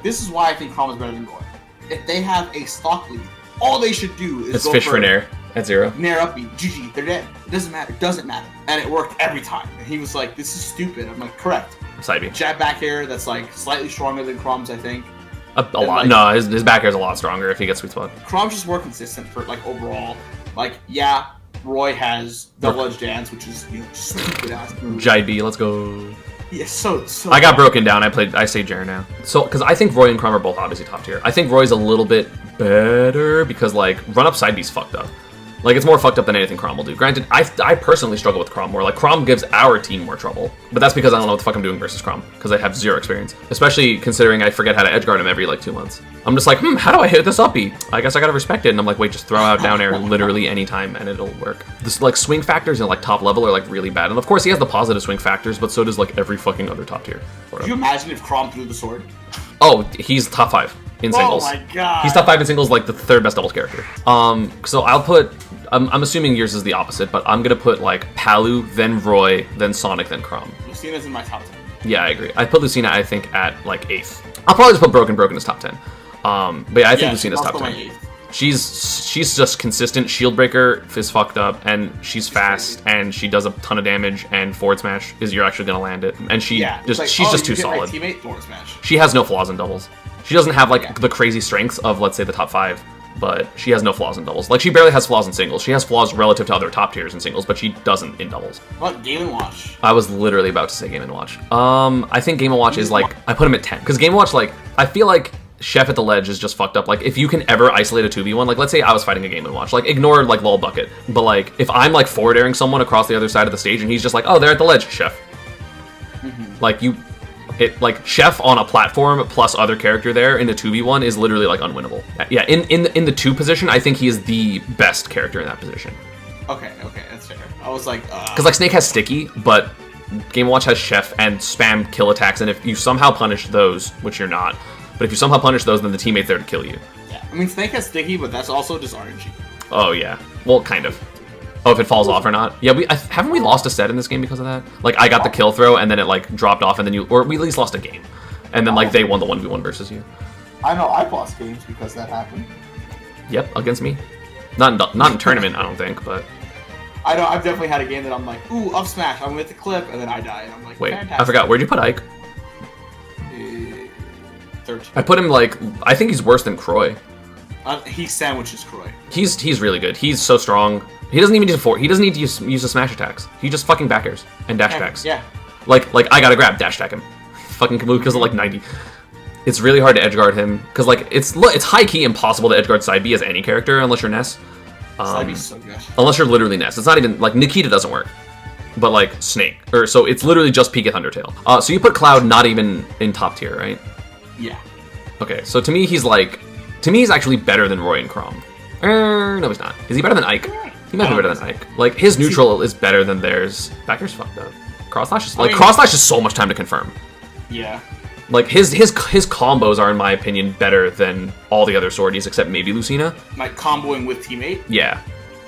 this is why I think Chrom is better than Roy. If they have a stock lead, all they should do is it's go fish for Nair at 0. Nair up B, GG, they're dead. It doesn't matter. It doesn't matter. And it worked every time. And he was like, this is stupid. I'm like, correct. Side B. Jab back air that's like slightly stronger than Chrom's, I think. A lot. Like, no, his back air is a lot stronger if he gets sweet spot. Chrom's just more consistent for like overall. Like, yeah, Roy has double edge dance, which is stupid ass move. Jai B, let's go. Yeah, so I got broken down. I stayed Jer now. So because I think Roy and Chrom are both obviously top tier. I think Roy's a little bit better because like run up side B's fucked up. Like it's more fucked up than anything Chrom will do. Granted, I personally struggle with Chrom more. Like Chrom gives our team more trouble, but that's because I don't know what the fuck I'm doing versus Chrom because I have 0 experience. Especially considering I forget how to edgeguard him every like 2 months. I'm just like, how do I hit this up B? I guess I gotta respect it. And I'm like, wait, just throw out down air literally anytime and it'll work. This like swing factors in like top level are like really bad. And of course he has the positive swing factors, but so does like every fucking other top tier. Could you imagine if Chrom threw the sword? Oh, he's top 5 in singles. Oh my god. He's top 5 in singles, like the 3rd best doubles character. So I'll put. I'm assuming yours is the opposite, but I'm gonna put like Palu, then Roy, then Sonic, then Chrom. Lucina's in my top 10. Yeah, I agree. I put Lucina, I think, at like 8th. I'll probably just put Broken as top 10. But yeah, I think Lucina's top 10. She's just consistent. Shield breaker is fucked up, and she's fast, and she does a ton of damage. And forward smash is you're actually gonna land it, and she's just too solid. Teammate forward smash. She has no flaws in doubles. She doesn't have like the crazy strengths of let's say the top 5. But she has no flaws in doubles. Like, she barely has flaws in singles. She has flaws relative to other top tiers in singles, but she doesn't in doubles. What, Game & Watch? I was literally about to say Game & Watch. I think Game & Watch is, like, I put him at 10. Because Game & Watch, like, I feel like Chef at the ledge is just fucked up. Like, if you can ever isolate a 2v1, like, let's say I was fighting a Game & Watch. Like, ignore, like, lol bucket. But, like, if I'm, like, forward airing someone across the other side of the stage and he's just like, oh, they're at the ledge, Chef. Like, like Chef on a platform plus other character there in a 2v1 is literally like unwinnable. Yeah, in the 2 position, I think he is the best character in that position. Okay, that's fair. I was like, because like Snake has sticky, but Game & Watch has Chef and spam kill attacks, and if you somehow punish those, which you're not, but if you somehow punish those, then the teammate's there to kill you. Yeah, I mean Snake has sticky, but that's also just RNG. Oh yeah, well kind of. Oh, if it falls off or not? Yeah, haven't we lost a set in this game because of that? Like, I got the kill throw, and then it, like, dropped off, and then or we at least lost a game. And then, like, they won the 1v1 versus you. I know, I've lost games because that happened. Yep, against me. Not in tournament, I don't think, but... I know, I've definitely had a game that I'm like, ooh, up smash, I'm with the clip, and then I die, and I'm like, wait, fantastic. I forgot, where'd you put Ike? 13. I put him, like, I think he's worse than Croy. He sandwiches Croy. He's really good. He's so strong. He doesn't even need to He doesn't need to use the smash attacks. He just fucking back airs and dash attacks. Yeah. Like I gotta grab dash attack him. fucking move kills at like 90. It's really hard to edgeguard him, because like it's high-key impossible to edgeguard side B as any character, unless you're Ness. Side B's so good. Unless you're literally Ness. It's not even, like, Nikita doesn't work. But, like, Snake. So it's literally just Pika Thundertail. So you put Cloud not even in top tier, right? Yeah. Okay, so to me, he's actually better than Roy and Chrom. No, he's not. Is he better than Ike? He might be better than Ike. Like, his neutral is better than theirs. Back air's fucked up. Cross slash is, Cross slash is so much time to confirm. Yeah. Like, his combos are, in my opinion, better than all the other swordies, except maybe Lucina. Like, comboing with teammate? Yeah.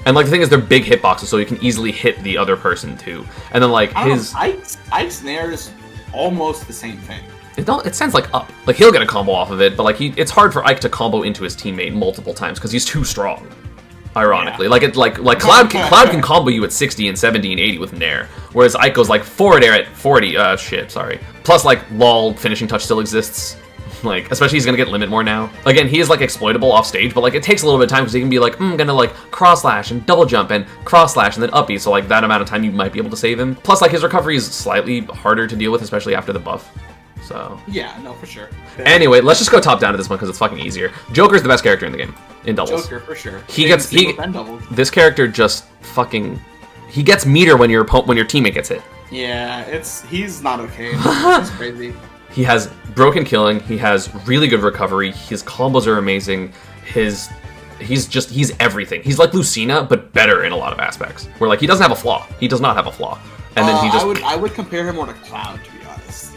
And, like, the thing is, they're big hitboxes, so you can easily hit the other person, too. And then, like, Ike's Nair is almost the same thing. It sends, like, up. Like, he'll get a combo off of it, but, like, it's hard for Ike to combo into his teammate multiple times, because he's too strong. Ironically. Yeah. Like Cloud can combo you at 60 and 70 and 80 with Nair, whereas Ike goes, like, forward air at 40. Plus, like, lol, finishing touch still exists. Like, especially he's gonna get limit more now. Again, he is, like, exploitable off stage, but, like, it takes a little bit of time because he can be like, I'm gonna, like, cross slash and double jump and cross slash and then uppy, so, like, that amount of time you might be able to save him. Plus, like, his recovery is slightly harder to deal with, especially after the buff. So. Yeah, no, for sure. Anyway, let's just go top down to this one because it's fucking easier. Joker's the best character in the game. In doubles. Joker, for sure. This character just fucking... He gets meter when your teammate gets hit. Yeah, he's not okay. It's crazy. He has broken killing. He has really good recovery. His combos are amazing. He's everything. He's like Lucina, but better in a lot of aspects. Where like he doesn't have a flaw. He does not have a flaw. And then he just. I would compare him more to Cloud, to be honest.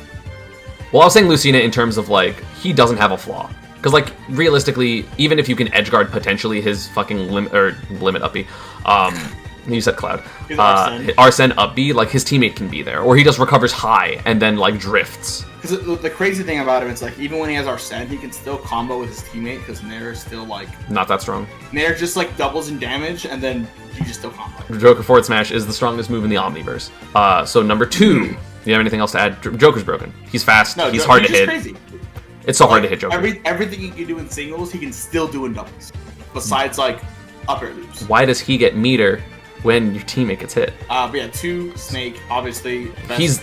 Well, I was saying Lucina in terms of like he doesn't have a flaw. Because like realistically, even if you can edgeguard potentially his fucking limit uppy, you said Cloud. Arsene up B, like his teammate can be there, or he just recovers high and then like drifts. Because the crazy thing about him is like even when he has Arsene, he can still combo with his teammate because Nair is still like not that strong. Nair just like doubles in damage and then he just still combo. Joker forward smash is the strongest move in the Omniverse. So number 2, do you have anything else to add? Joker's broken. He's fast. No, he's hard to hit. Crazy. It's so hard to hit Joker. Everything he can do in singles, he can still do in doubles. Besides like up air loops. Why does he get meter when your teammate gets hit? But yeah, 2, Snake, obviously. He's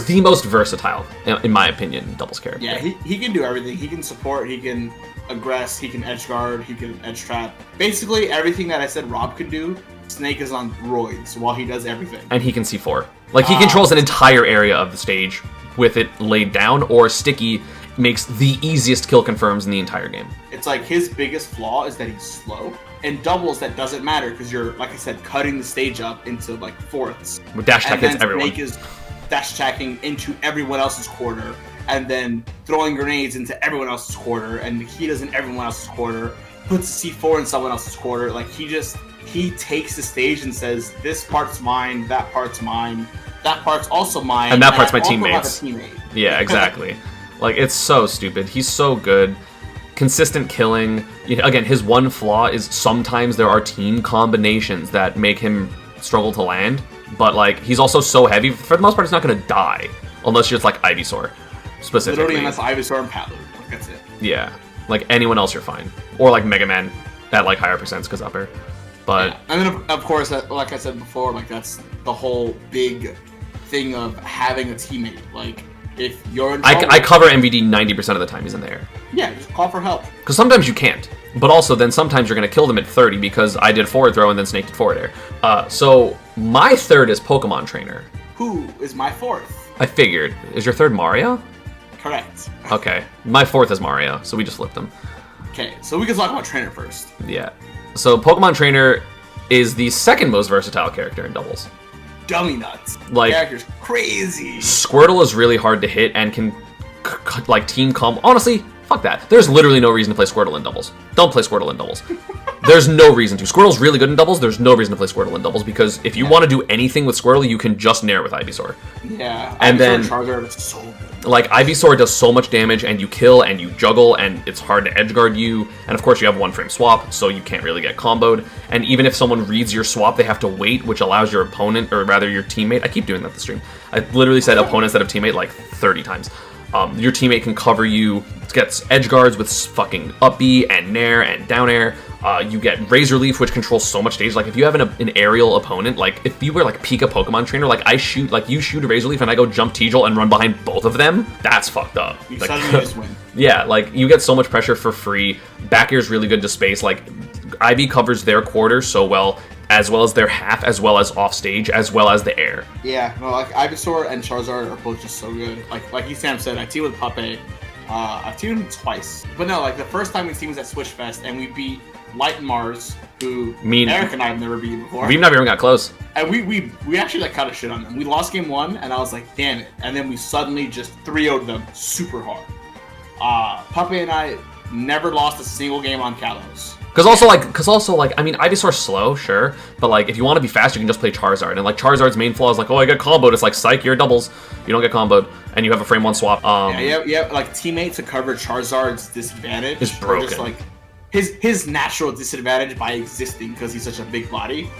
the most versatile, in my opinion, doubles character. Yeah, he can do everything. He can support, he can aggress, he can edge guard, he can edge trap. Basically, everything that I said Rob could do, Snake is on roids while he does everything. And he can C4. Like, he controls an entire area of the stage with it laid down, or Sticky makes the easiest kill confirms in the entire game. It's like his biggest flaw is that he's slow. In doubles, that doesn't matter because you're, like I said, cutting the stage up into like fourths. With dash attack hits everyone. Snake is dash attacking into everyone else's quarter, and then throwing grenades into everyone else's quarter, and he does in everyone else's quarter, puts C4 in someone else's quarter. Like he takes the stage and says, "This part's mine, that part's mine, that part's also mine, and that part's my teammate's." Teammate. Yeah, exactly. Like, it's so stupid. He's so good. Consistent killing. Again, his one flaw is sometimes there are team combinations that make him struggle to land. But, like, he's also so heavy. For the most part, he's not going to die. Unless you're just, like, Ivysaur, specifically. Literally, unless Ivysaur and Palu. Like, that's it. Yeah. Like, anyone else, you're fine. Or, like, Mega Man at, like, higher percents because upper. But... Yeah. And then, of course, like I said before, like, that's the whole big thing of having a teammate. Like... If you're in trouble, I cover MVD 90% of the time he's in the air. Yeah, just call for help. Because sometimes you can't. But also, then sometimes you're going to kill them at 30 because I did forward throw and then Snake did forward air. So, my 3rd is Pokemon Trainer. Who is my 4th? I figured. Is your 3rd Mario? Correct. Okay. My 4th is Mario, so we just flipped them. Okay, so we can talk about Trainer first. Yeah. So, Pokemon Trainer is the 2nd most versatile character in doubles. Dummy nuts. Like, character's crazy. Squirtle is really hard to hit and can like team combo. Honestly, fuck that. There's literally no reason to play Squirtle in doubles. Don't play Squirtle in doubles. There's no reason to. Squirtle's really good in doubles. There's no reason to play Squirtle in doubles because if you want to do anything with Squirtle, you can just Nair with Ivysaur. Yeah. And then Charizard is so good. Like, Ivysaur does so much damage, and you kill, and you juggle, and it's hard to edgeguard you. And of course, you have one-frame swap, so you can't really get comboed. And even if someone reads your swap, they have to wait, which allows your opponent, or rather your teammate... I keep doing that this stream. I literally said opponent instead of teammate like 30 times. Your teammate can cover you, gets edgeguards with fucking up B and Nair and down air. You get Razor Leaf, which controls so much stage. Like, if you have an aerial opponent, like, if you were, like, Pika Pokemon Trainer, like, you shoot a Razor Leaf and I go jump Teedle and run behind both of them, that's fucked up. You like, suddenly just win. Yeah, like, you get so much pressure for free. Back air's really good to space. Like, Ivy covers their quarter so well as their half, as well as off stage, as well as the air. Yeah, no, like, Ivysaur and Charizard are both just so good. Like ESAM said, I teamed with Pape. I've teamed him twice. But no, like, the first time we teamed was at Switch Fest, and we beat Light and Mars, who Eric and I have never beaten before. We've never even got close. And we actually, like, kind of shit on them. We lost game 1, and I was like, damn it. And then we suddenly just 3-0'd them super hard. Pape and I never lost a single game on Kalos. Because also, like, I mean, Ivysaur's slow, sure, but, like, if you want to be fast, you can just play Charizard. And, like, Charizard's main flaw is, like, oh, I get comboed. It's like, psych, you're doubles. You don't get comboed. And you have a frame 1 swap. Yeah, like, teammate to cover Charizard's disadvantage. Is broken. Just, like, his natural disadvantage by existing because he's such a big body.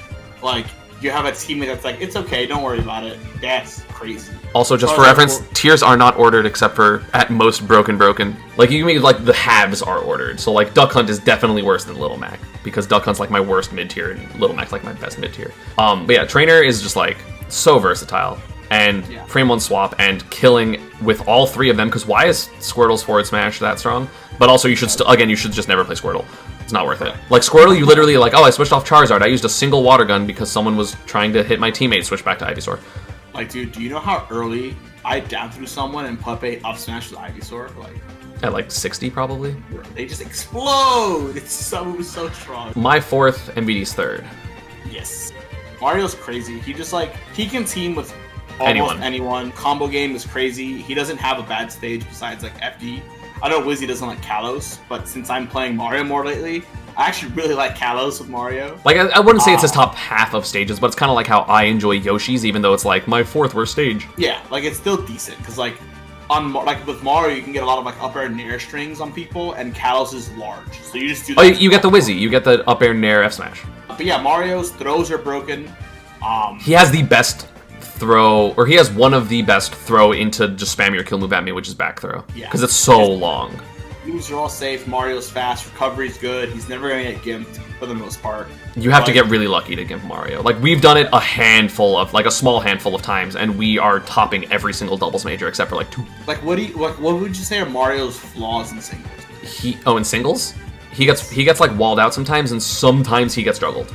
Like, you have a teammate that's like, it's okay, don't worry about it. That's crazy. Also, just for reference, tiers are not ordered except for, at most, broken. Like, you mean, like, the halves are ordered. So, like, Duck Hunt is definitely worse than Little Mac, because Duck Hunt's, like, my worst mid-tier, and Little Mac's, like, my best mid-tier. But yeah, Trainer is just, like, so versatile. And frame 1 swap, and killing with all 3 of them, because why is Squirtle's forward smash that strong? But also, you should you should just never play Squirtle. It's not worth it. Like, Squirtle, you literally, like, oh, I switched off Charizard. I used a single water gun because someone was trying to hit my teammate, switch back to Ivysaur. Like, dude, do you know how early I down threw someone and Pape up smashed with Ivysaur? Like, at, like, 60, probably? They just explode! It's so strong. My 4th, MVD's 3rd. Yes. Mario's crazy. He just, like, he can team with almost anyone. Combo game is crazy. He doesn't have a bad stage besides, like, FD. I know Wizzy doesn't like Kalos, but since I'm playing Mario more lately, I actually really like Kalos with Mario. Like, I wouldn't say it's his top half of stages, but it's kind of like how I enjoy Yoshi's, even though it's, like, my 4th worst stage. Yeah, like, it's still decent, because, like, with Mario, you can get a lot of, like, up air nair strings on people, and Kalos is large, so you just do that. Oh, you get the Wizzy. You get the up air nair F smash. But yeah, Mario's throws are broken. He has the best throw, or he has one of the best throw into just spam your kill move at me, which is back throw. Yeah. Because it's so long. Moves are all safe, Mario's fast, recovery's good, he's never going to get gimped for the most part. You have to get really lucky to gimp Mario. Like, we've done it a small handful of times, and we are topping every single doubles major except for, like, 2. Like, what would you say are Mario's flaws in singles? In singles? He gets like, walled out sometimes, and sometimes he gets juggled.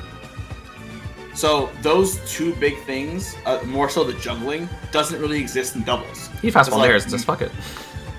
So those 2 big things, more so the juggling, doesn't really exist in doubles. He fastball nairs, just fuck it.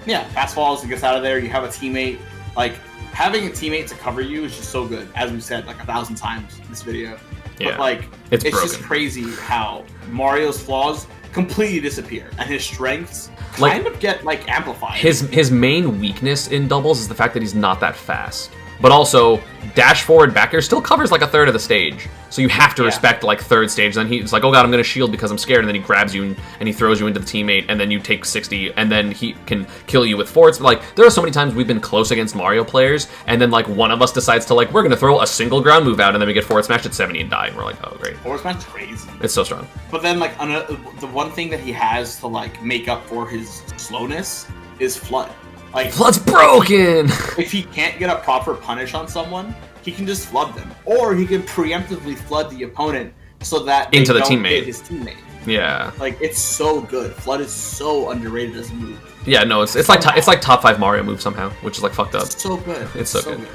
Yeah, fastballs, he gets out of there, you have a teammate. Like, having a teammate to cover you is just so good, as we've said, like, 1,000 times in this video. Yeah, but, like, it's just crazy how Mario's flaws completely disappear, and his strengths kind of get, like, amplified. His main weakness in doubles is the fact that he's not that fast. But also, dash forward back air still covers, like, 1/3 of the stage. So you have to respect, like, 3rd stage. Then he's like, oh god, I'm going to shield because I'm scared. And then he grabs you and he throws you into the teammate. And then you take 60. And then he can kill you with forwards. Like, there are so many times we've been close against Mario players. And then, like, one of us decides to, like, we're going to throw a single ground move out. And then we get forward smashed at 70 and die. And we're like, oh, great. Forward smash is crazy. It's so strong. But then, like, the one thing that he has to, like, make up for his slowness is Flood. Like, Flood's broken! If he can't get a proper punish on someone, he can just flood them. Or he can preemptively flood the opponent so that they into the don't teammate. hit his teammate. Yeah. Like, it's so good. Flood is so underrated as a move. Yeah, no, it's like top 5 Mario move somehow, which is, like, fucked up. It's so good. It's so good.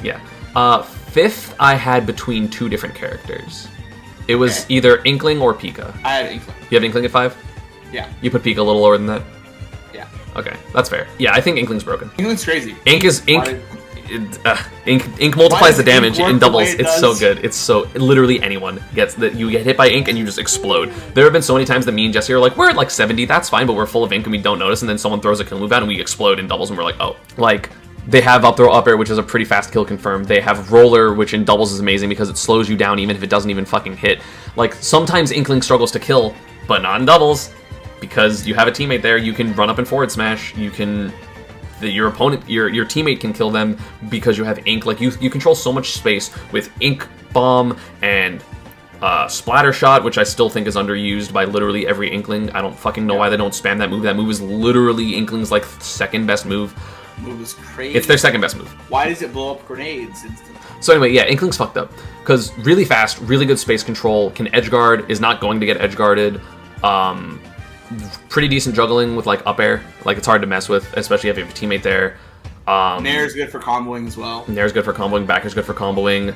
Yeah. 5th, I had between 2 different characters. It was either Inkling or Pika. I had Inkling. You have Inkling at 5? Yeah. You put Pika a little lower than that? Yeah. Okay, that's fair. Yeah, I think Inkling's broken. Inkling's crazy. Ink multiplies the damage in doubles. It's so good. It's so literally anyone gets that. You get hit by ink and you just explode. There have been so many times that me and Jesse are like, we're at like 70, that's fine, but we're full of ink and we don't notice, and then someone throws a kill move out and we explode in doubles and we're like, oh. Like, they have up throw up air, which is a pretty fast kill confirm. They have roller, which in doubles is amazing because it slows you down even if it doesn't even fucking hit. Like, sometimes Inkling struggles to kill, but not in doubles. Because you have a teammate there, you can run up and forward smash. You can, your opponent, your teammate can kill them because you have ink. Like, you control so much space with ink bomb and splatter shot, which I still think is underused by literally every Inkling. I don't fucking know why they don't spam that move. That move is literally Inkling's like second best move. move is crazy. It's their second best move. Why does it blow up grenades instantly? So anyway, yeah, Inkling's fucked up. Because really fast, really good space control, can edge guard, is not going to get edge guarded. Pretty decent juggling with like up air. Like it's hard to mess with, especially if you have a teammate there. Nair's good for comboing as well. Nair's good for comboing, backer's good for comboing.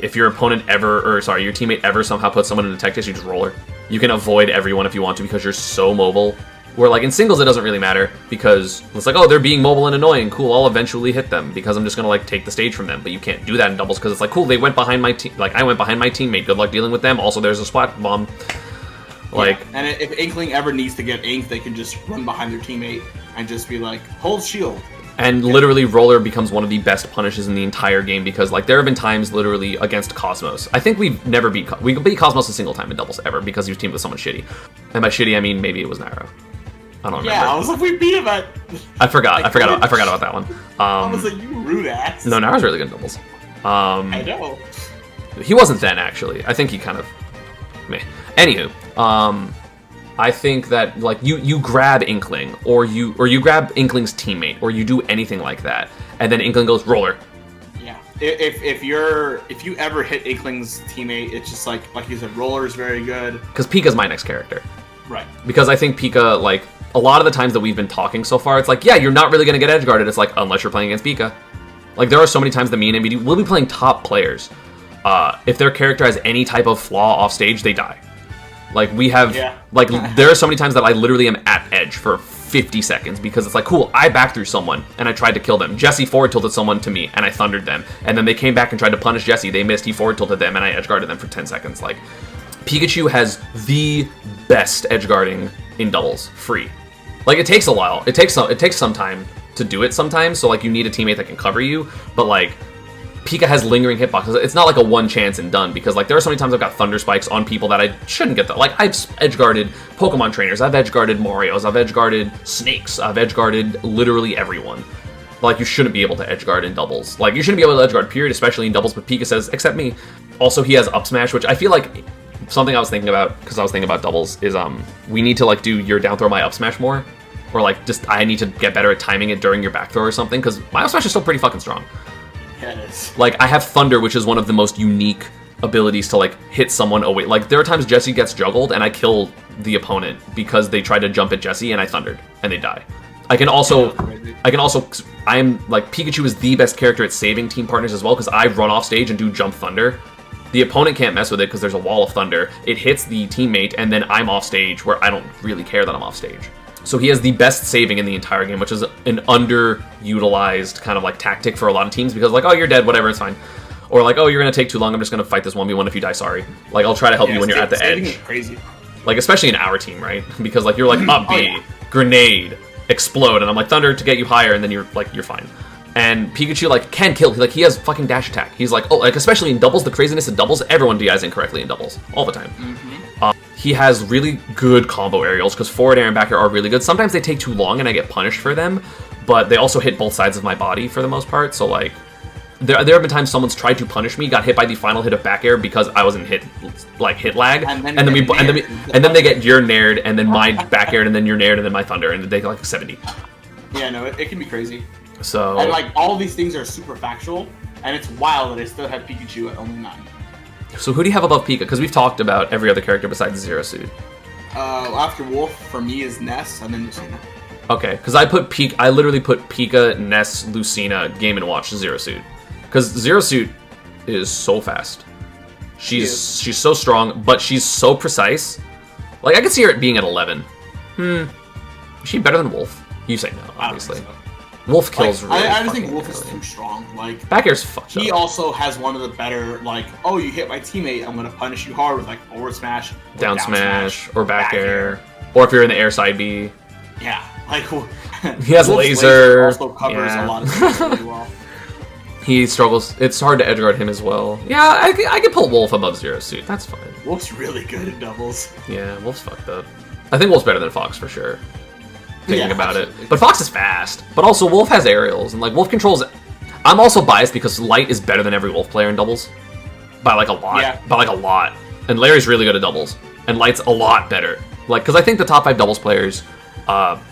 If your opponent your teammate ever somehow puts someone in a tech dish, you just roll her. You can avoid everyone if you want to because you're so mobile. Where like in singles it doesn't really matter because it's like, oh, they're being mobile and annoying. Cool, I'll eventually hit them because I'm just gonna like take the stage from them. But you can't do that in doubles because it's like, cool, they went behind my I went behind my teammate. Good luck dealing with them. Also, there's a splat bomb. Like, yeah. And if Inkling ever needs to get inked, they can just run behind their teammate and just be like, hold shield. And literally, Roller becomes one of the best punishes in the entire game because, like, there have been times literally against Cosmos. I think we beat Cosmos a single time in doubles ever because he was teamed with someone shitty. And by shitty, I mean maybe it was Nairo. I don't remember. Yeah, I was like, we beat him at. I forgot about that one. I was like, you rude ass. No, Nairo's really good in doubles. I know. He wasn't then actually. I think he kind of. Meh. Anywho, I think that like you grab Inkling or you grab Inkling's teammate or you do anything like that, and then Inkling goes Roller. Yeah. If you ever hit Inkling's teammate, it's just like you said, Roller is very good. Because Pika's my next character. Right. Because I think Pika, like a lot of the times that we've been talking so far, it's like, yeah, you're not really gonna get edge guarded. It's like unless you're playing against Pika. Like there are so many times that me and MBD will be playing top players. If their character has any type of flaw off stage, they die. Like we have, like there are so many times that I literally am at edge for 50 seconds because it's like, cool, I backed through someone and I tried to kill them. Jesse forward tilted someone to me and I thundered them. And then they came back and tried to punish Jesse. They missed, he forward tilted them and I edge guarded them for 10 seconds. Like Pikachu has the best edge guarding in doubles, free. Like it takes a while. It takes some time to do it sometimes. So like you need a teammate that can cover you, but like Pika has lingering hitboxes. It's not like a one chance and done because like there are so many times I've got thunder spikes on people that I shouldn't get that. Like I've edge guarded Pokemon trainers, I've edge guarded Marios, I've edge guarded snakes, I've edge guarded literally everyone. Like you shouldn't be able to edge guard in doubles. Like you shouldn't be able to edge guard period, especially in doubles. But Pika says, except me. Also, he has up smash, which I feel like something I was thinking about because I was thinking about doubles is we need to like do your down throw my up smash more, or like just I need to get better at timing it during your back throw or something because my up smash is still pretty fucking strong. Yeah, it is. Like I have Thunder, which is one of the most unique abilities to like hit someone away. Like there are times Jesse gets juggled and I kill the opponent because they tried to jump at Jesse and I thundered and they die. I am like Pikachu is the best character at saving team partners as well because I run off stage and do jump Thunder. The opponent can't mess with it because there's a wall of thunder. It hits the teammate, and then I'm off stage where I don't really care that I'm off stage. So he has the best saving in the entire game, which is an underutilized kind of like tactic for a lot of teams because like, oh, you're dead, whatever, it's fine. Or like, oh, you're going to take too long, I'm just going to fight this 1v1 if you die, sorry. Like, I'll try to help you when you're at the edge. Is crazy. Like, especially in our team, right? Because like, you're like, up B, grenade, explode, and I'm like, thunder to get you higher, and then you're like, you're fine. And Pikachu, like, can kill. Like, he has fucking dash attack. He's like, oh, like, especially in doubles, the craziness of doubles, everyone DIs incorrectly in doubles. All the time. Mm-hmm. He has really good combo aerials, because forward air and back air are really good. Sometimes they take too long, and I get punished for them, but they also hit both sides of my body for the most part, so, like, there have been times someone's tried to punish me, got hit by the final hit of back air because I wasn't hit lag, and then they get your nared, and then my back air, and then your nared, and then my thunder, and they get like 70. Yeah, no, it can be crazy. So, and like all these things are super factual, and it's wild that I still have Pikachu at only 9. So who do you have above Pika? Because we've talked about every other character besides Zero Suit. After Wolf for me is Ness, and then Lucina. Okay, because I literally put Pika, Ness, Lucina, Game & Watch, Zero Suit. Because Zero Suit is so fast. She's so strong, but she's so precise. Like I could see her being at 11. Is she better than Wolf? You say no, obviously. Wolf kills really I just think Wolf is too strong. Like back air's fucked up. He also has one of the better, like, oh, you hit my teammate, I'm gonna punish you hard with like forward smash, down smash, or back air. Or if you're in the air side B. Yeah, like he has laser. Also covers a lot of things really well. He struggles. It's hard to edge guard him as well. Yeah, I could pull Wolf above Zero Suit. That's fine. Wolf's really good in doubles. Yeah, Wolf's fucked up. I think Wolf's better than Fox for sure. Thinking about it. But Fox is fast. But also Wolf has aerials, and like Wolf controls. I'm also biased because Light is better than every Wolf player in doubles. By like a lot. Yeah. By like a lot. And Larry's really good at doubles. And Light's a lot better. Like, because I think the top 5 doubles players,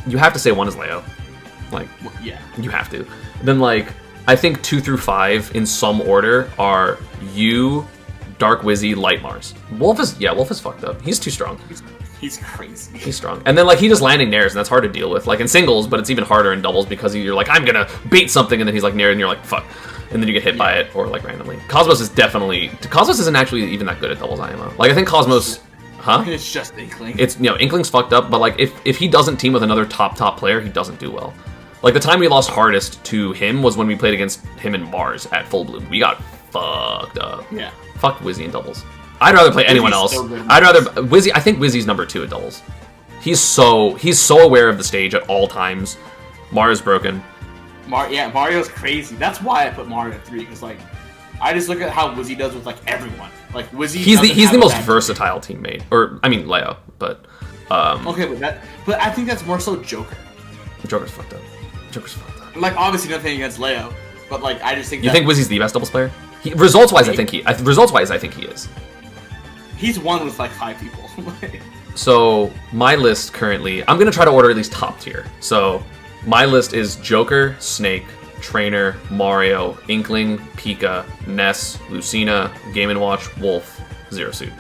you have to say one is Leo. Like, Yeah. you have to. Then, like, I think 2 through 5 in some order are you, Dark Wizzy, Light Mars. Wolf is fucked up. He's too strong. He's crazy. He's strong. And then, like, he just landing nairs, and that's hard to deal with. Like, in singles, but it's even harder in doubles because you're like, I'm gonna bait something, and then he's like nair, and you're like, fuck. And then you get hit by it, or like randomly. Cosmos isn't actually even that good at doubles IMO. Like, I think Cosmos, It's just Inkling. It's, Inkling's fucked up, but like, if he doesn't team with another top player, he doesn't do well. Like, the time we lost hardest to him was when we played against him and Mars at Full Bloom. We got fucked up. Yeah. Fuck Wizzy in doubles. I'd rather play anyone else. Wizzy. I think Wizzy's number 2 at doubles. He's so aware of the stage at all times. Mario's broken. Mario's crazy. That's why I put Mario at 3, because like I just look at how Wizzy does with like everyone. Like Wizzy. He's the most versatile teammate, or I mean Leo, but. Okay, but I think that's more so Joker. Joker's fucked up. Like, obviously nothing against Leo, but like I just think. You think Wizzy's the best doubles player? Results wise, I think he is. He's won with like 5 people. So my list currently, I'm gonna try to order at least top tier. So my list is Joker, Snake, Trainer, Mario, Inkling, Pika, Ness, Lucina, Game & Watch, Wolf, Zero Suit.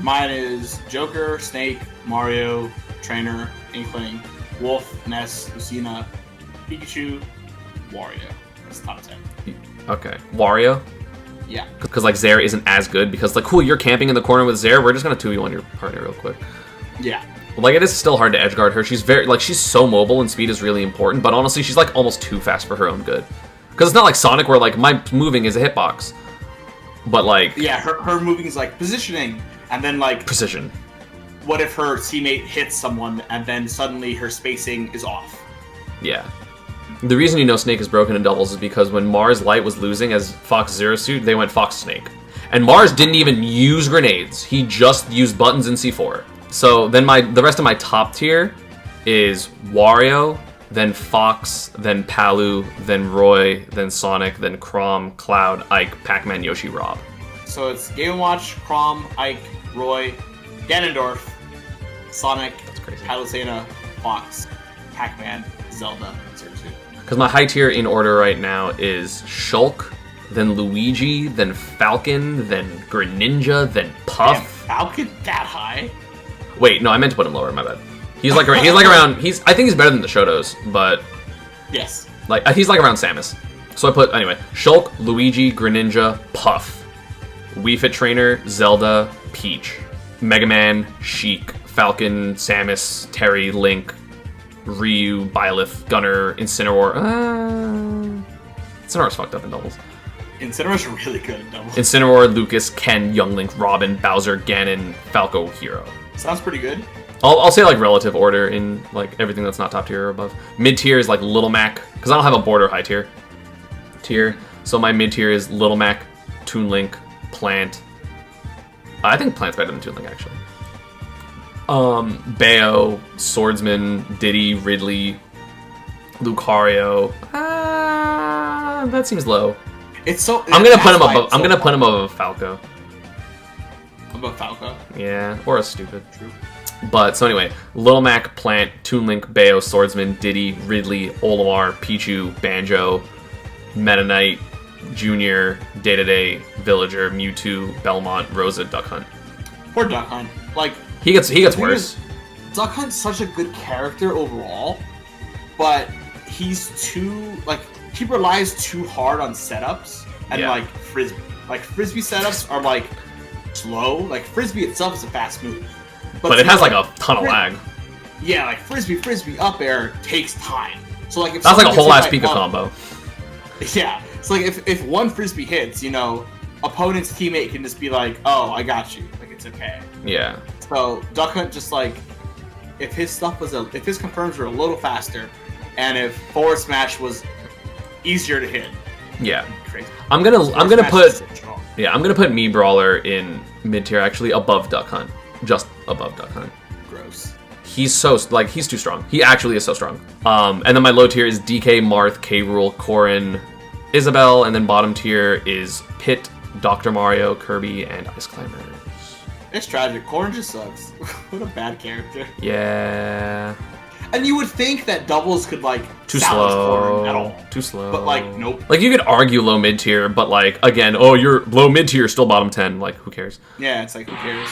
Mine is Joker, Snake, Mario, Trainer, Inkling, Wolf, Ness, Lucina, Pikachu, Wario. That's top 10. Okay. Wario? Yeah. Because, like, Zaire isn't as good because, like, cool, you're camping in the corner with Zaire, we're just gonna 2v1 your partner real quick. Yeah. Like, it is still hard to edgeguard her. She's she's so mobile and speed is really important, but honestly, she's, like, almost too fast for her own good. Because it's not like Sonic where, like, my moving is a hitbox. But, like... Yeah, her moving is, like, positioning, and then, like... Precision. What if her teammate hits someone, and then suddenly her spacing is off? Yeah. The reason you know Snake is broken in doubles is because when Mars Light was losing as Fox Zero Suit, they went Fox Snake. And Mars didn't even use grenades. He just used buttons in C4. So then the rest of my top tier is Wario, then Fox, then Palu, then Roy, then Sonic, then Chrom, Cloud, Ike, Pac-Man, Yoshi, Rob. So it's Game & Watch, Chrom, Ike, Roy, Ganondorf, Sonic, Palutena, Fox, Pac-Man, Zelda, and Zero Suit. Because my high tier in order right now is Shulk, then Luigi, then Falcon, then Greninja, then Puff. Damn, Falcon that high? Wait, no, I meant to put him lower. My bad. He's like around. I think he's better than the Shotos, but yes, like he's like around Samus. So I put anyway: Shulk, Luigi, Greninja, Puff, Wii Fit Trainer, Zelda, Peach, Mega Man, Sheik, Falcon, Samus, Terry, Link, Ryu, Byleth, Gunner, Incineroar. Incineroar's fucked up in doubles. Incineroar's really good in doubles. Incineroar, Lucas, Ken, Young Link, Robin, Bowser, Ganon, Falco, Hero. Sounds pretty good. I'll say like relative order in like everything that's not top tier or above. Mid tier is like Little Mac because I don't have a border high tier. So my mid tier is Little Mac, Toon Link, Plant. I think Plant's better than Toon Link actually. Bayo, Swordsman, Diddy, Ridley, Lucario. That seems low. I'm gonna put him above Falco. Above Falco? Yeah, or a stupid. True. But so anyway, Little Mac, Plant, Toon Link, Bayo, Swordsman, Diddy, Ridley, Olimar, Pichu, Banjo, Meta Knight, Junior, Day-to-Day, Villager, Mewtwo, Belmont, Rosa, Duck Hunt. Poor Duck Hunt. Like he gets worse. Duck Hunt's such a good character overall, but he's too he relies too hard on setups and like Frisbee. Like Frisbee setups are like slow. Like Frisbee itself is a fast move. But it has like a ton of lag. Yeah, like Frisbee up air takes time. So like if that's like a whole ass Pika combo. Yeah. So like if one Frisbee hits, opponent's teammate can just be like, "Oh, I got you." Like it's okay. Yeah. So Duck Hunt just like if his confirms were a little faster, and if forward smash was easier to hit. Yeah. Crazy. I'm gonna put Me Brawler in mid tier actually above Duck Hunt. Just above Duck Hunt. Gross. He's too strong. He actually is so strong. And then my low tier is DK, Marth, K. Rool, Corrin, Isabelle, and then bottom tier is Pit, Dr. Mario, Kirby, and Ice Climbers. It's tragic. Corrin just sucks. What a bad character. Yeah. And you would think that doubles could like Too salvage corn slow. at all. Too slow. But like, nope. Like you could argue low mid tier, but like again, oh, you're low mid tier, still bottom 10. Like who cares? Yeah, it's like who cares?